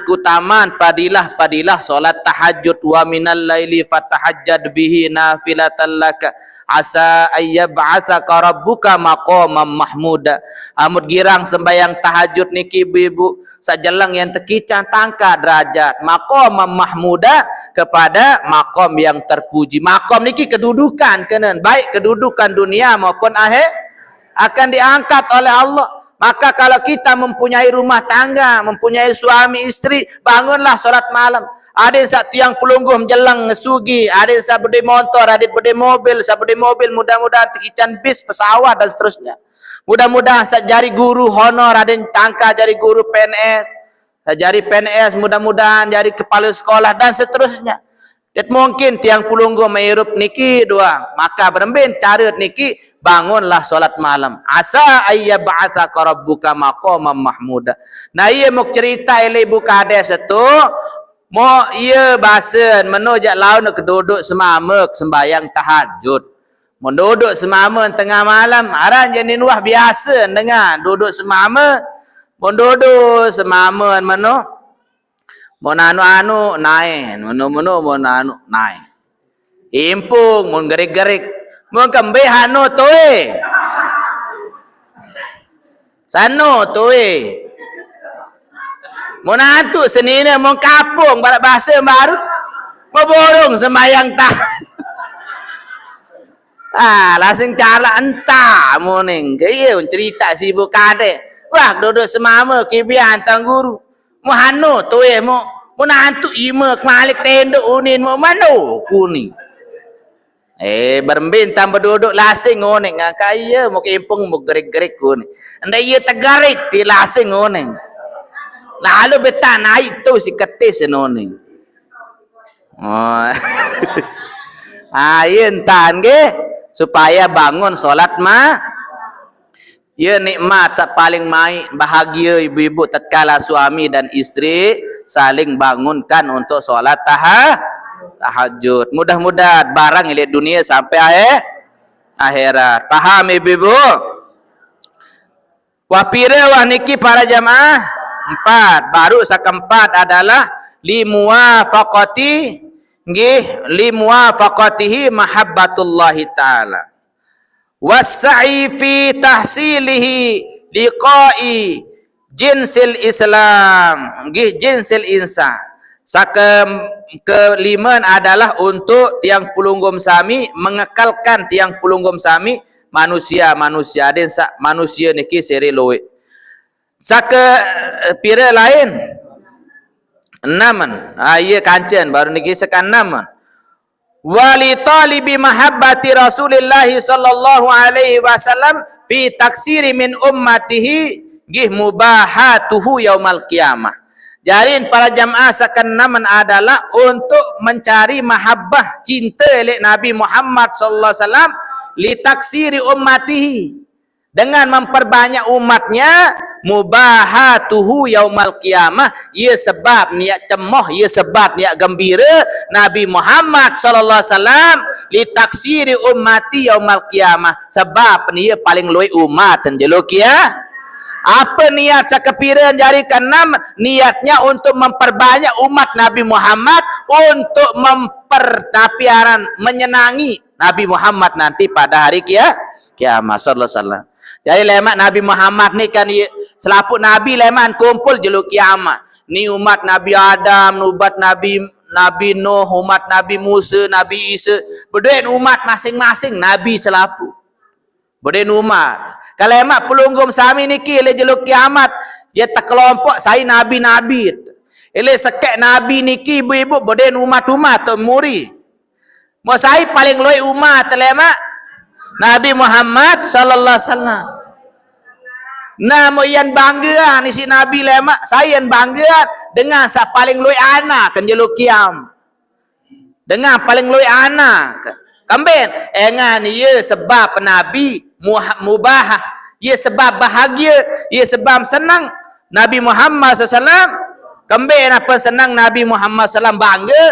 padilah solat tahajud. Wa minal laili fatahajjad bihi nafilatan laka asa ayyab'atsaka rabbuka maqamam mahmuda. Amud girang sembayang tahajud niki ibu-ibu sajelang yang tekican tangka derajat maqamam mahmuda kepada maqam yang terpuji. Maqam niki kedudukan kenen baik kedudukan dunia maupun akhir akan diangkat oleh Allah. Maka kalau kita mempunyai rumah tangga, mempunyai suami istri, bangunlah solat malam. Ada yang tiang pelungguh menjelang ngesugi, ada yang berde motor, ada yang berde mobil, mudah-mudahan tekican bis, pesawat dan seterusnya. Mudah-mudahan jari guru honor, ada yang tangka jari guru PNS. jadi PNS, mudah-mudahan jadi kepala sekolah dan seterusnya. Dan mungkin tiang pulunggu menghirup niki doang. Maka berembin cara niki bangunlah solat malam. Asa ayyab'atsaka rabbuka maqaman mahmuda. Nah ia mau cerita ile ibu kades itu mau ia bahasan menojak laun nak duduk semamak sembayang tahajud. Mau duduk semama tengah malam aran jadi nuah biasa dengan duduk semama. Mau duduk semama mano mau anu naik, mau nanu naik. Impung, mau gerik-gerik, mau kembe hanu tuwe. Sano tuwe. Mau nantu senina, mau kapung, barat bahasa baru. Mau borong sembayang tak. Langsung cara entah mau neng. Kaya cerita si ibu kade. Wah, duduk semama kibian tang guru. Mo hano to mo nantu ima kemalik tenduk unin mo mano kuning berembin tambah duduk lasing oning kaya mo kimpung mo gerik-gerik kuning anda iya tegarit di lasing oning lalu beta naik tu si ketis oning ayen tan ge supaya bangun solat ya nikmat paling bahagia ibu-ibu tatkala suami dan istri saling bangunkan untuk solat tahajud. Mudah-mudahan barang milik dunia sampai akhirat. Paham ibu-ibu? Wapire waniki para jamaah 4. Baru keempat adalah limuwafaqatihi mahabbatullahi ta'ala. Wassa'i fi tahsilihi liqa'i jinsil Islam jinsil insan. Kelima adalah untuk tiang pulunggum sami mengekalkan tiang pulunggum sami manusia den manusia niki seri loe. Pira lain 6 iya kancen baru niki sekan 6 wali talibi mahabbati Rasulillah sallallahu alaihi wasallam fi taksiri min ummatihi gih mubahatuhu yaumal qiyamah. Jadi para jamaah sekenaman adalah untuk mencari mahabbah cinta oleh Nabi Muhammad sallallahu alaihi wasallam li taksiri ummatihi dengan memperbanyak umatnya mubahatuhu yaumal qiyamah. Ia sebab niat cemoh, ia sebab niat gembira Nabi Muhammad sallallahu alaihi wasallam li taksiri ummati yaumal qiyamah sebab dia paling luai umat jeluk ya. Apa niat sakepiran jari keenam? Niatnya untuk memperbanyak umat Nabi Muhammad untuk menyenangi Nabi Muhammad nanti pada hari kiamat sallallahu alaihi wasallam. Jadi lemak Nabi Muhammad ni kan selaput Nabi lemak kumpul jeluk kiamat. Ni umat Nabi Adam, umat Nabi Nuh, umat Nabi Musa, Nabi Isa. Berdua umat masing-masing Nabi selaput. Berdua umat. Kalau lemak pelunggum sami niki le jeluk kiamat, dia tak kelompok saya nabi-nabi. Ele sekek nabi niki ibu-ibu berdua umat-umat tu muri. Mau saya paling luai umat lemak Nabi Muhammad sallallahu alaihi wasallam. Nah, mo yan bangga ni si Nabi lemak, saya bangga dengan sa paling luai anak kan jeluk kiam. Dengan paling luai anak. Kamben, engan ia sebab Nabi mubah, ia sebab bahagia, ia sebab senang Nabi Muhammad sallallahu. Kamben apa senang Nabi Muhammad sallallahu bangga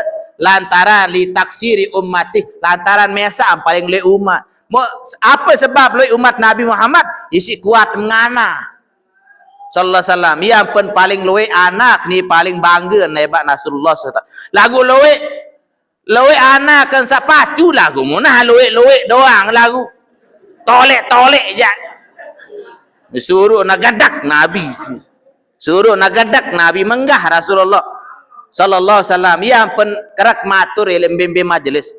lantaran li taksiri ummati, lantaran mesa paling luai umat. Apa sebab luai umat Nabi Muhammad? Isi kuat mengana sallallahu alaihi wasallam. Yang pun paling luai anak ni paling bangga nebak Nasrullah sallallahu. Lagu luai anak kan sapacu lagu munah luai doang lagu tolek je. Suruh nagadak Nabi. Suruh nagadak Nabi menggah Rasulullah sallallahu alaihi wasallam. Yang pun kerak matur ilmu majlis.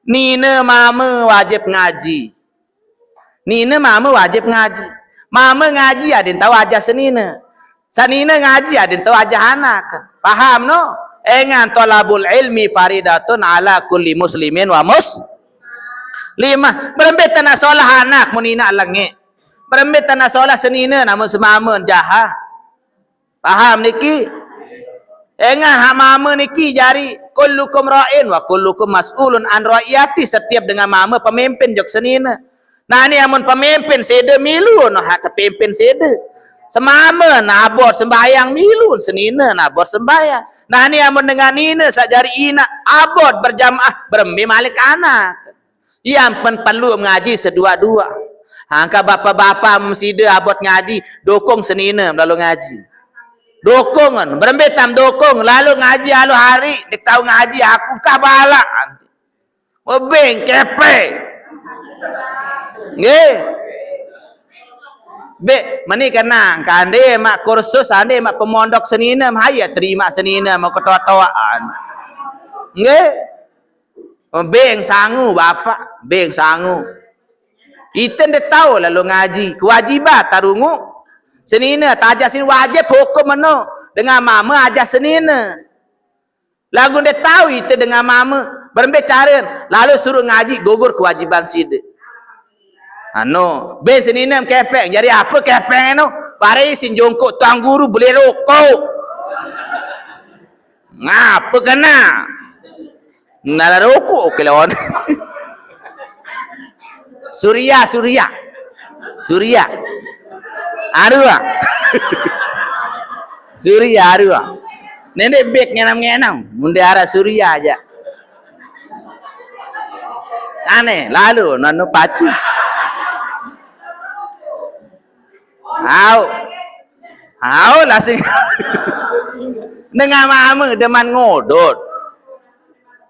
Nina mama wajib ngaji. Nina mama wajib ngaji. Mama ngaji adin tahu aja senina. Sanina ngaji adin tahu aja anak. Paham no? Engan tolabul ilmi faridatun ala kulli muslimin wa muslimah. Berembet tanah solah anak munina langit. Berembet tanah solah senina namun semamun jaha. Paham niki? Engan hak mama niki jari kullukum ra'in wa kullukum mas'ulun an ra'iyati, setiap dengan mama pemimpin jok senina. Nah ni amun pemimpin sede milu no hak pemimpin sede. Semama na abot sembayang milu senina na abot sembayang. Nah ni amun dengan nina sak jari ina abot berjamaah berembi malik anak. Yang perlu mengaji sedua-dua. Angka bapa-bapa mesti abot ngaji dokong senina lalu ngaji. Dokongan, berembet tam dokong, lalu ngaji lalu hari, dia tahu ngaji aku kah balak. Obeng kepe. Nggih. Be, mani kenang, kande mak kursus, ande mak pemondok senina, haya terima senina mau ketawa-tawaan. Nggih. Beng sangu bapak, beng sangu. Iten dia tahu lalu ngaji, kewajiban tarungu. Senina tajak sini wajib hukum mano dengan mama aja senina. Lagu dia tahu itu dengan mama berbicara lalu suruh ngaji gugur kewajiban sida. Ano, be senina kepeng. Jadi apa kepeng no? Pare sin jongkok tuang guru boleh rokok. Ngapa kena? Nala rokok kelon. Surya. Arua. Surya arua. Nenek bek ngenam-ngenam. Munda arah surya aja. Aneh. Lalu nanu pacu. Au lah sing. Dengan mama deman ngodot.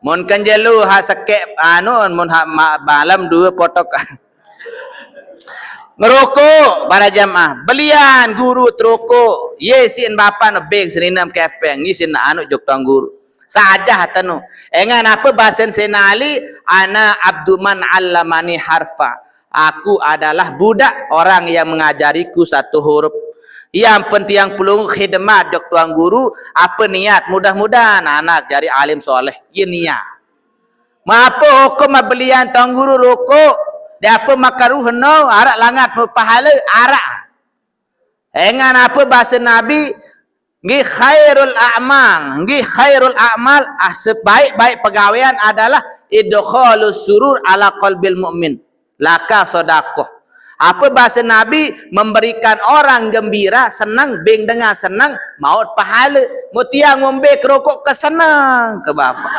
Mun kanjelu ha sakek anu mun ha malam dua potok. Ngerokok para jamaah belian guru terokok ye sin bapa no beg seninam kepeng ni sin anu jok tang guru saja hatanu engan apa bahasan senali ana abduman allamani harfa, aku adalah budak orang yang mengajariku satu huruf. Yang penting yang perlu khidmat jok tuang guru apa niat, mudah-mudahan anak jadi alim soleh ye niat. Apa hukum belian tuang guru rokok dia apa makaruh no arak langat pahala arak. Engan apa bahasa Nabi ngi khairul a'mal sebaik-baik pegawaian adalah idkhalus surur ala qalbil mu'min laka sedekah. Apa bahasa Nabi memberikan orang gembira senang beng dengan senang maut pahala. Mutiang ngombe kerokok ke senang ke bapa.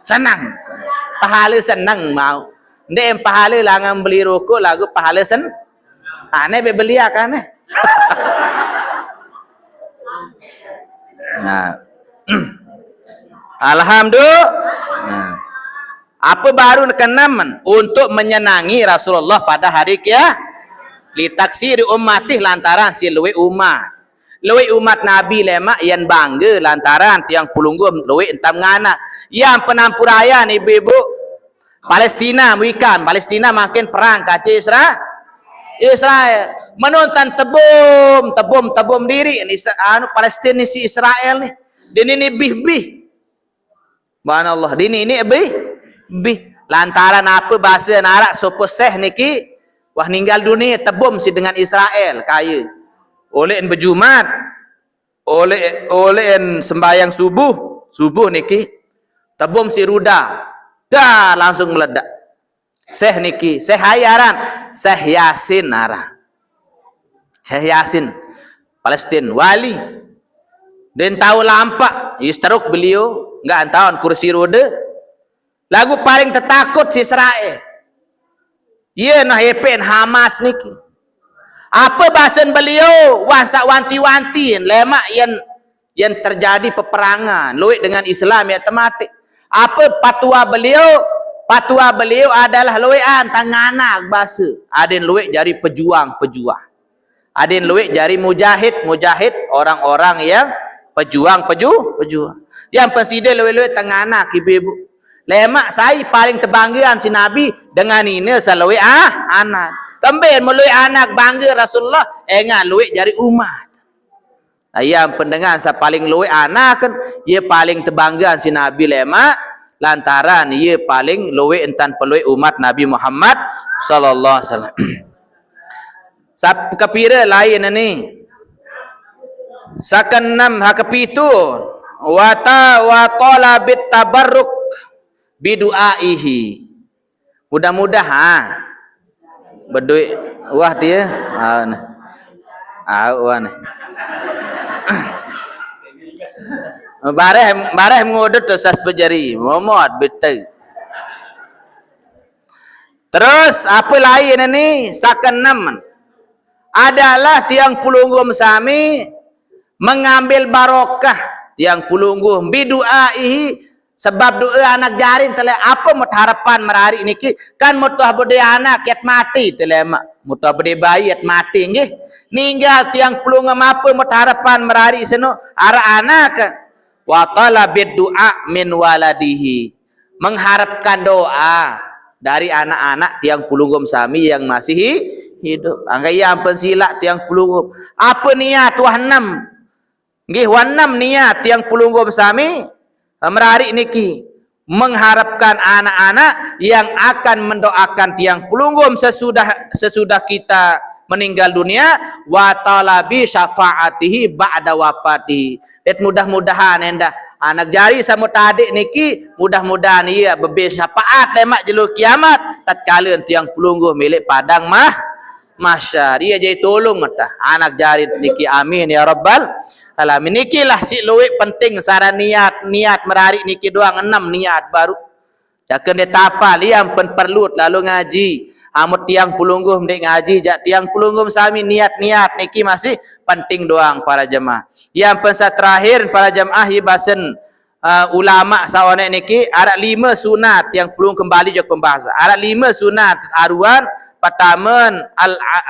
Senang. Pahala senang mau. Ndek pahala langan beli rokok lagu pahala sen. Aneh be beli akan eh. Nah. Alhamdulillah. Nah. Apa baru kenaman untuk menyenangi Rasulullah pada hari kiamat. Li taksiri ummatih lantaran si luwe umat. Luwe umat Nabi lemak yang bangga lantaran tiang pulunggum luwe entam ngana. Yang penampurayan ibu-ibu Palestina bukan, Palestina makin perang kaca Israel menonton tebum diri ini anu Palestina si Israel nih. Dini ini bih. Subhanallah, dini ini bih. Lantaran apa bahasa narak sopo seh niki wah ninggal dunia tebum si dengan Israel kaya. Oleh en berjumat, oleh en sembahyang subuh niki tebum si ruda. Dah langsung meledak. Syekh niki, Syekh hayaran, Syekh Yasin arah. Syekh Yasin Palestin wali. Dan tahu lampak, istruk beliau enggak tahu kursi roda. Lagu paling tertakut si Israel. Ye nah hepen Hamas niki. Apa bahasan beliau? Wasa wanti-wanti lemak yang terjadi peperangan luit dengan Islam ya tematik. Apa patwa beliau? Patwa beliau adalah luian tanganak bahasa. Adin luik jari pejuang. Adin luik jari mujahid, orang-orang yang pejuang. Yang presiden luik tanganak ibu-ibu. Lemak saya paling terbanggaan si Nabi dengan ini seluik anak. Kembali meluik anak bangga Rasulullah, engan luik jari umat. Yang pendengar sa paling luwe anak kan ia paling terbanggaan si Nabi lemak lantaran ia paling luwe entan peluwe umat Nabi Muhammad sallallahu alaihi wasallam. Sap kepira lain ni. Sakenam hakepitu wa talabit tabarruk biduaihi. Mudah-mudahan berduit wah dia wah ni bareh ngudut sas pejari momot betul. Terus apa lain ini? Sakenam adalah tiang pulunggum sami mengambil barokah tiang pulunggum biduaihi sebab doa anak jarin tele apa mut harapan merari niki kan mutuh bede anak yat mati tele mak mutuh bede bayi yat mati nggih ninggal tiang pulunggum apa mut harapan merari seno ara anak wa talabid du'a min waladihi mengharapkan doa dari anak-anak tiang pulunggum sami yang masih hidup. Angkai yang pensilak tiang pulunggum. Apa niat wah 6? Nggih wah 6 niat tiang pulunggum sami merari niki mengharapkan anak-anak yang akan mendoakan tiang pulunggum sesudah kita meninggal dunia wa talabi syafaatihi ba'da wafatihi. Et mudah-mudahan endah anak jari sama tadik niki mudah-mudahan ia bebe syafaat lemak jelu kiamat tatkala tiang pulungguh milik padang mahsyar ia jadi tolong mata anak jari niki amin ya rabbal alamin. Niki lah si luwih penting saran niat merari niki doang 6 niat baru jakeun dia tapal yang perlu lalu ngaji amut tiang pulungguh mendek ngaji jak tiang pulungguh sami niat-niat niki masih penting doang para jemaah. Yang pensat terakhir para jemaah hibasen ulama sawane niki ada 5 sunat yang perlu kembali jok pembahasan. Ada 5 sunat aruan pertama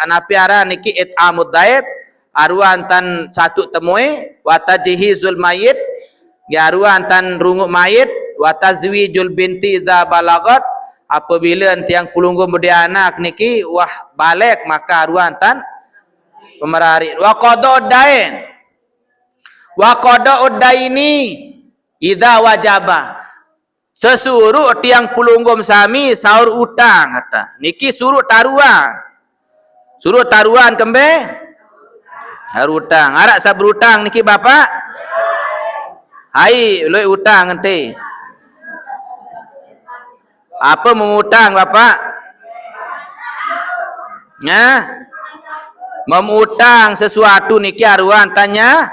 napiara niki it'amud daib aruan tan satu temui wa tajhizul mayit ya aruan tan runguk mayit wa tazwijul binti idza balagat apabila tiang pulungguh berde anak niki wah balik maka aruan tan pemerari wa qada udaini idza wajaba sesuruh tiang pulunggum sami sahur utang kata niki suruh taruhan kembe harus utang arak sabar utang niki bapak hai loi utang nanti apa mengutang bapak ya memutang sesuatu niki aruan tanya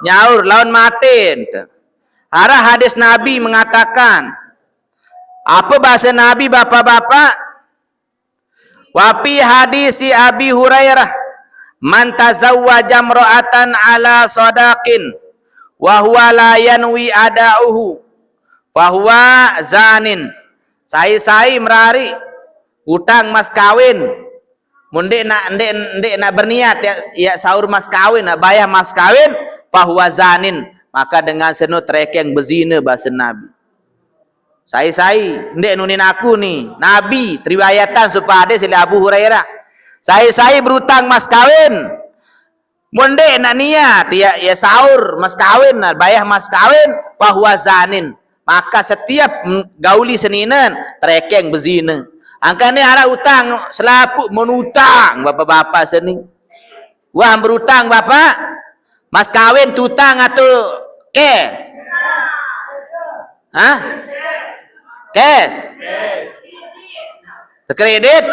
nyaur lawan matin. Arah hadis Nabi mengatakan apa bahasa Nabi bapak-bapak? Wafi hadisi Abi Hurairah man tazawwaja imra'atan ala sadaqin wa huwa la yanwi ada'uhu fa huwa zanin. Sai merari utang mas kawin munde nak berniat ya sahur mas kawin bayar mas kawin fahuwa zanin maka dengan seno trekeng bezina bahasa Nabi. Sai ndek nunin aku ni Nabi riwayatan supaya hadis oleh Abu Hurairah. Sai berutang mas kawin munde nak niat ya sahur mas kawin bayar mas kawin fahuwa zanin maka setiap gauli seninan trekeng bezina. Angkane ada utang selaput menutang bapak-bapak seni. Wah berutang bapak. Mas kawin tutang atau cash? Hah? Cash. Kredit?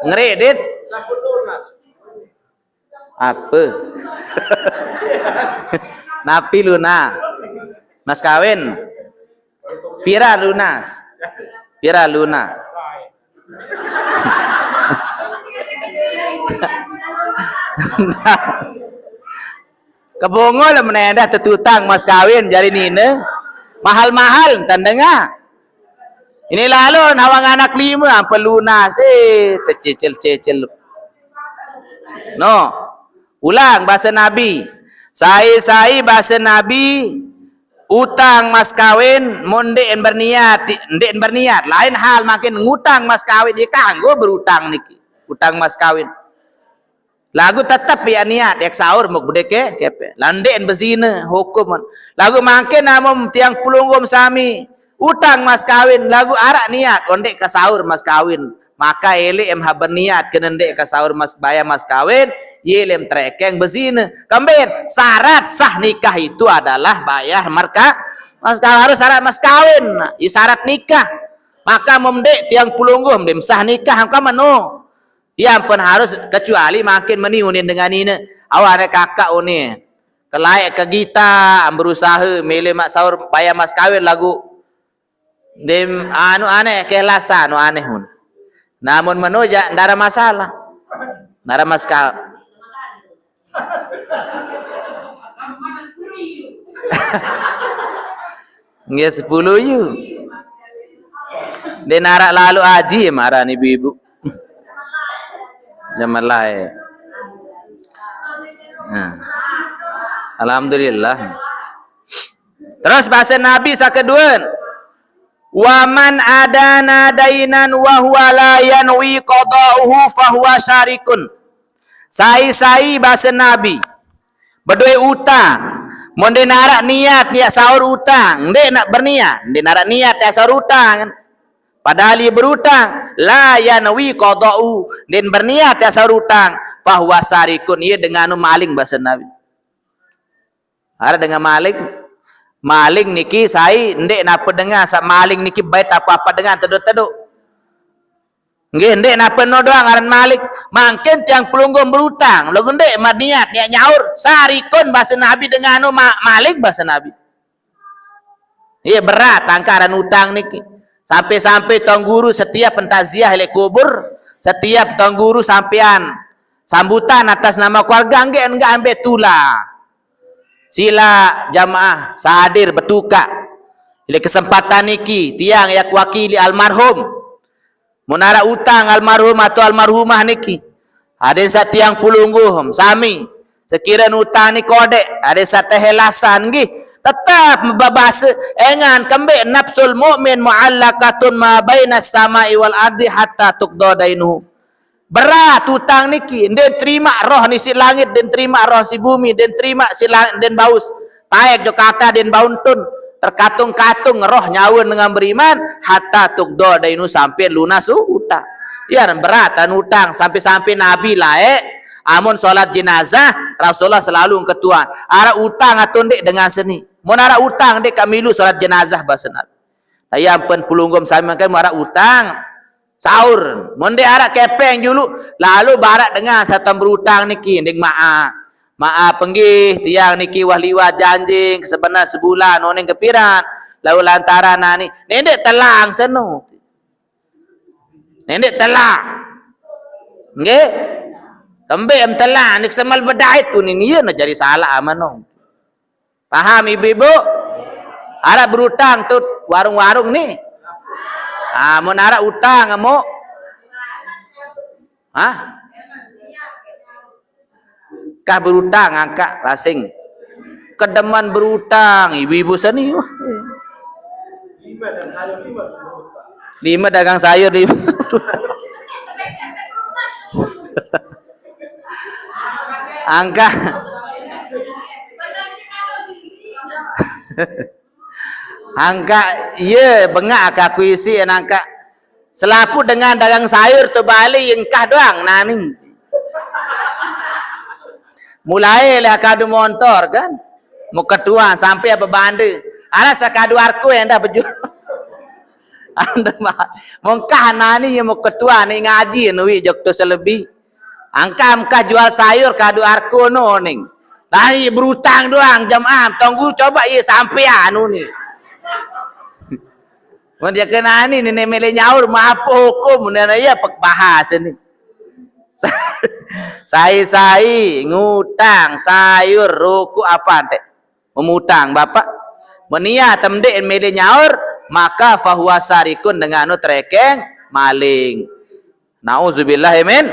Ngeredit? Apa? Napi lunas. Mas kawin? Pira lunas. Kebongol menendah tetutang mas kawin jari nina mahal-mahal tandanga. Ini lalu nawang anak 5 apa lunas tercecil. No. Ulang bahasa Nabi. Sai bahasa Nabi utang mas kawin mondek berniat lain hal makin ngutang mas kawin dia kanggo berutang niki utang mas kawin lagu tetap ya niat yak sahur muk bedeke kepe landek bezina hukum lagu makin namum tiang pulunggum sami utang mas kawin lagu arak niat ondek ke sahur mas kawin maka elek em ha berniat kena ndek ka sahur mas bayar mas kawin ye lem trekeng bezina kambin syarat sah nikah itu adalah bayar mas kawin harus syarat mas kawin i syarat nikah maka memdek tiang pulungguh mem sah nikah angka mano yang pun harus kecuali makin meniunin dengan ini awak kakak unin kelayak ke kita berusaha milih mak sahur bayar mas kawin lagu dem anu aneh kelasa anu aneh hun namun menoja ndara masalah ndara mas kawin nggak 10 yu de narak lalu aji marah nih ibu zaman lain nah. Alhamdulillah. Terus bahasa Nabi sakeduan. Waman adana dainan wa huwa la yanwi qada'uhu fa huwa syarikun. Sai bahasa Nabi. Berdua utang. Mun de narak niat sahur utang, de nak berniat, de narak niat sahur utang. Padahal dia berutang, la yanwi qada'u, den berniat sahur utang, fa huwa syarikun, ia dengan maling bahasa Nabi. Ada dengan maling niki sai ndek napa dengar sak maling niki bait apa-apa dengan teduk-teduk. Nggih ndek napa no doang aran maling, mangken tiang pelunggum berutang, lagu ndek niat nyaur sarikun bahasa Nabi dengan maling bahasa Nabi. Iya berat angkaran utang niki. Sampai-sampai tuan guru setiap pentaziah le kubur, setiap tuan guru sampean sambutan atas nama keluarga enggak ambil tulah. Sila jamaah sahadir bertukar ile kesempatan niki tiang yak wakili almarhum munara utang almarhum atau almarhumah niki ada satiang pulungguh sami sekiranya utang ni kodek ada satu helasan nggih tetap membahas engan kembek nafsul mu'min mu'allaqatun ma bainas sama'i wal ardi hatta tuqda dainuhu. Berat utang niki, den terima roh ni si langit, den terima roh si bumi, den terima si langit, den baus. Taek jo kata den bauntun, terkatung-katung roh nyawan dengan beriman, hatta tukdo dainu sampai lunas utang. Ya beratan utang sampai-sampai Nabi amun solat jenazah Rasulullah selalu ketua. Ara utang atau dek dengan seni. Mun ara utang dek kamilu solat jenazah bahasa Nabi. Ayam pen pulunggum sami kan ara utang. Sahur, monde arak kepeng dulu, lalu barak dengan satan berutang niki, ndeng maaf penggih, tiang niki wahliwat janjing, sebenar sebulan, oneng kepiran, lalu lantaran nani, nendek telang seno, nendek telang, nge, kembem telang, nik semal bedait tu ni iya nak jadi salah amano, paham ibu-ibu? Arak berutang tu warung-warung ni. Mun ara utang mo. Hah? Kah berutang angka rasing. Kedeman berutang ibu-ibu seni. 5 dagang sayur 5. Angka angka iya bengak aku isi angka selapu dengan dagang sayur tu balik yang kah doang nani mulai lah kadu motor kan mau ketua sampai apa bande ana sakadu arko yang dah berjual anda mongkah nani yang mau ketua ni ngaji nuwi jok tu selebih angka jual sayur kadu arko no ning nani berutang doang jamaah tunggu coba iya sampai anu ni mun dia kena ni nenek mele nyaur maaf hukum dan ya pak bahas ni. Sai ngutang sayur ruku apa teh? Memutang bapak. Meniat temdek mele nyaur maka fahuwa sarikun dengan anu trekeng maling. Nauzubillah amin.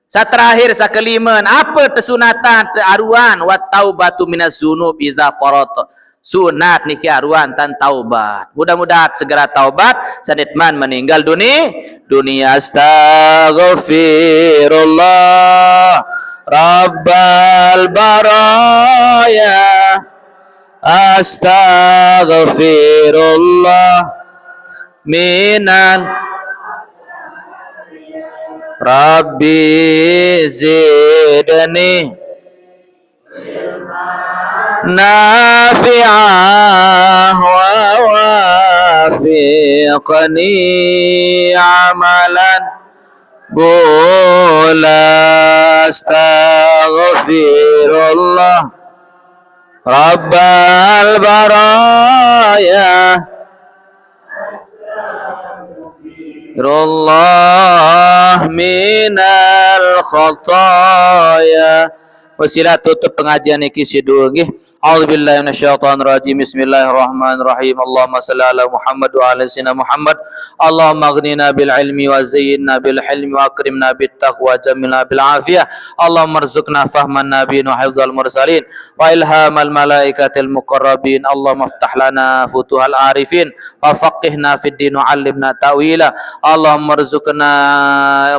Saterakhir sakeliman apa tesunatan tearuan wa taubatu minaz dzunub iza farata. Sunat niki aruan tan taubat. Mudah-mudahan segera taubat sanitman meninggal dunia. Astaghfirullah Rabbal baraya. Astaghfirullah minan Rabbi zidni nafi'ah wa wafiqni amalan Bula astaghfirullah Rabbal baraya Astaghfirullah minal khataya. Wasilah tutup pengajian iki sidul nggih. A'udzubillahi minasyaitonir rajim. Bismillahirrahmanirrahim. Allahumma shalli ala Muhammad wa ala sayyidina Muhammad. Allahumma aghnina bil ilmi wa zayyinna bil hilmi wa akrimna bit taqwa jamilna bil afiyah. Allahumma arzuqna fahman nabiyyin wa hifdzal mursalin wa ilhamal malaikatil muqarrabin. Allahumma iftah lana futuhal arifin wa faqihna fid din wa 'allimna ta'wila. Allahumma arzuqna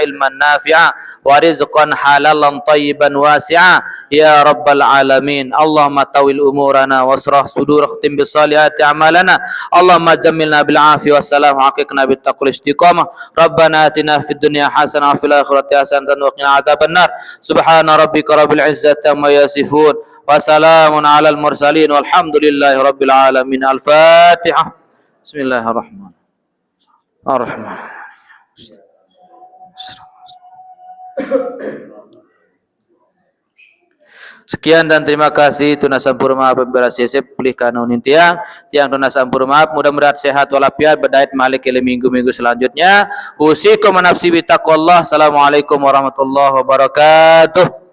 ilman nafi'a wa rizqan halalan tayyiban wasi'a ya rabbal alamin. Allahumma tawil umurana wasrah sudur khtim bis salihati amalana. Allahumma jammilna bil afi wassalam haqiqna bit taqwa istiqamah. Rabbana atina fid dunya hasanah wa fil akhirati hasanah wa qina adzabannar. Subhana rabbika rabbil izzati amma yasifun wa salamun alal mursalin walhamdulillahi rabbil alamin. Al-Fatihah. Bismillahirrahmanirrahim. Sekian dan terima kasih. Tuna sampurna beberapa sesep pilih kanunin tiang tuna sampurna. Mudah-mudahan sehat walafiat berdait malik ke minggu-minggu selanjutnya. Usikum nafsi bitaqwallah. Assalamualaikum warahmatullahi wabarakatuh.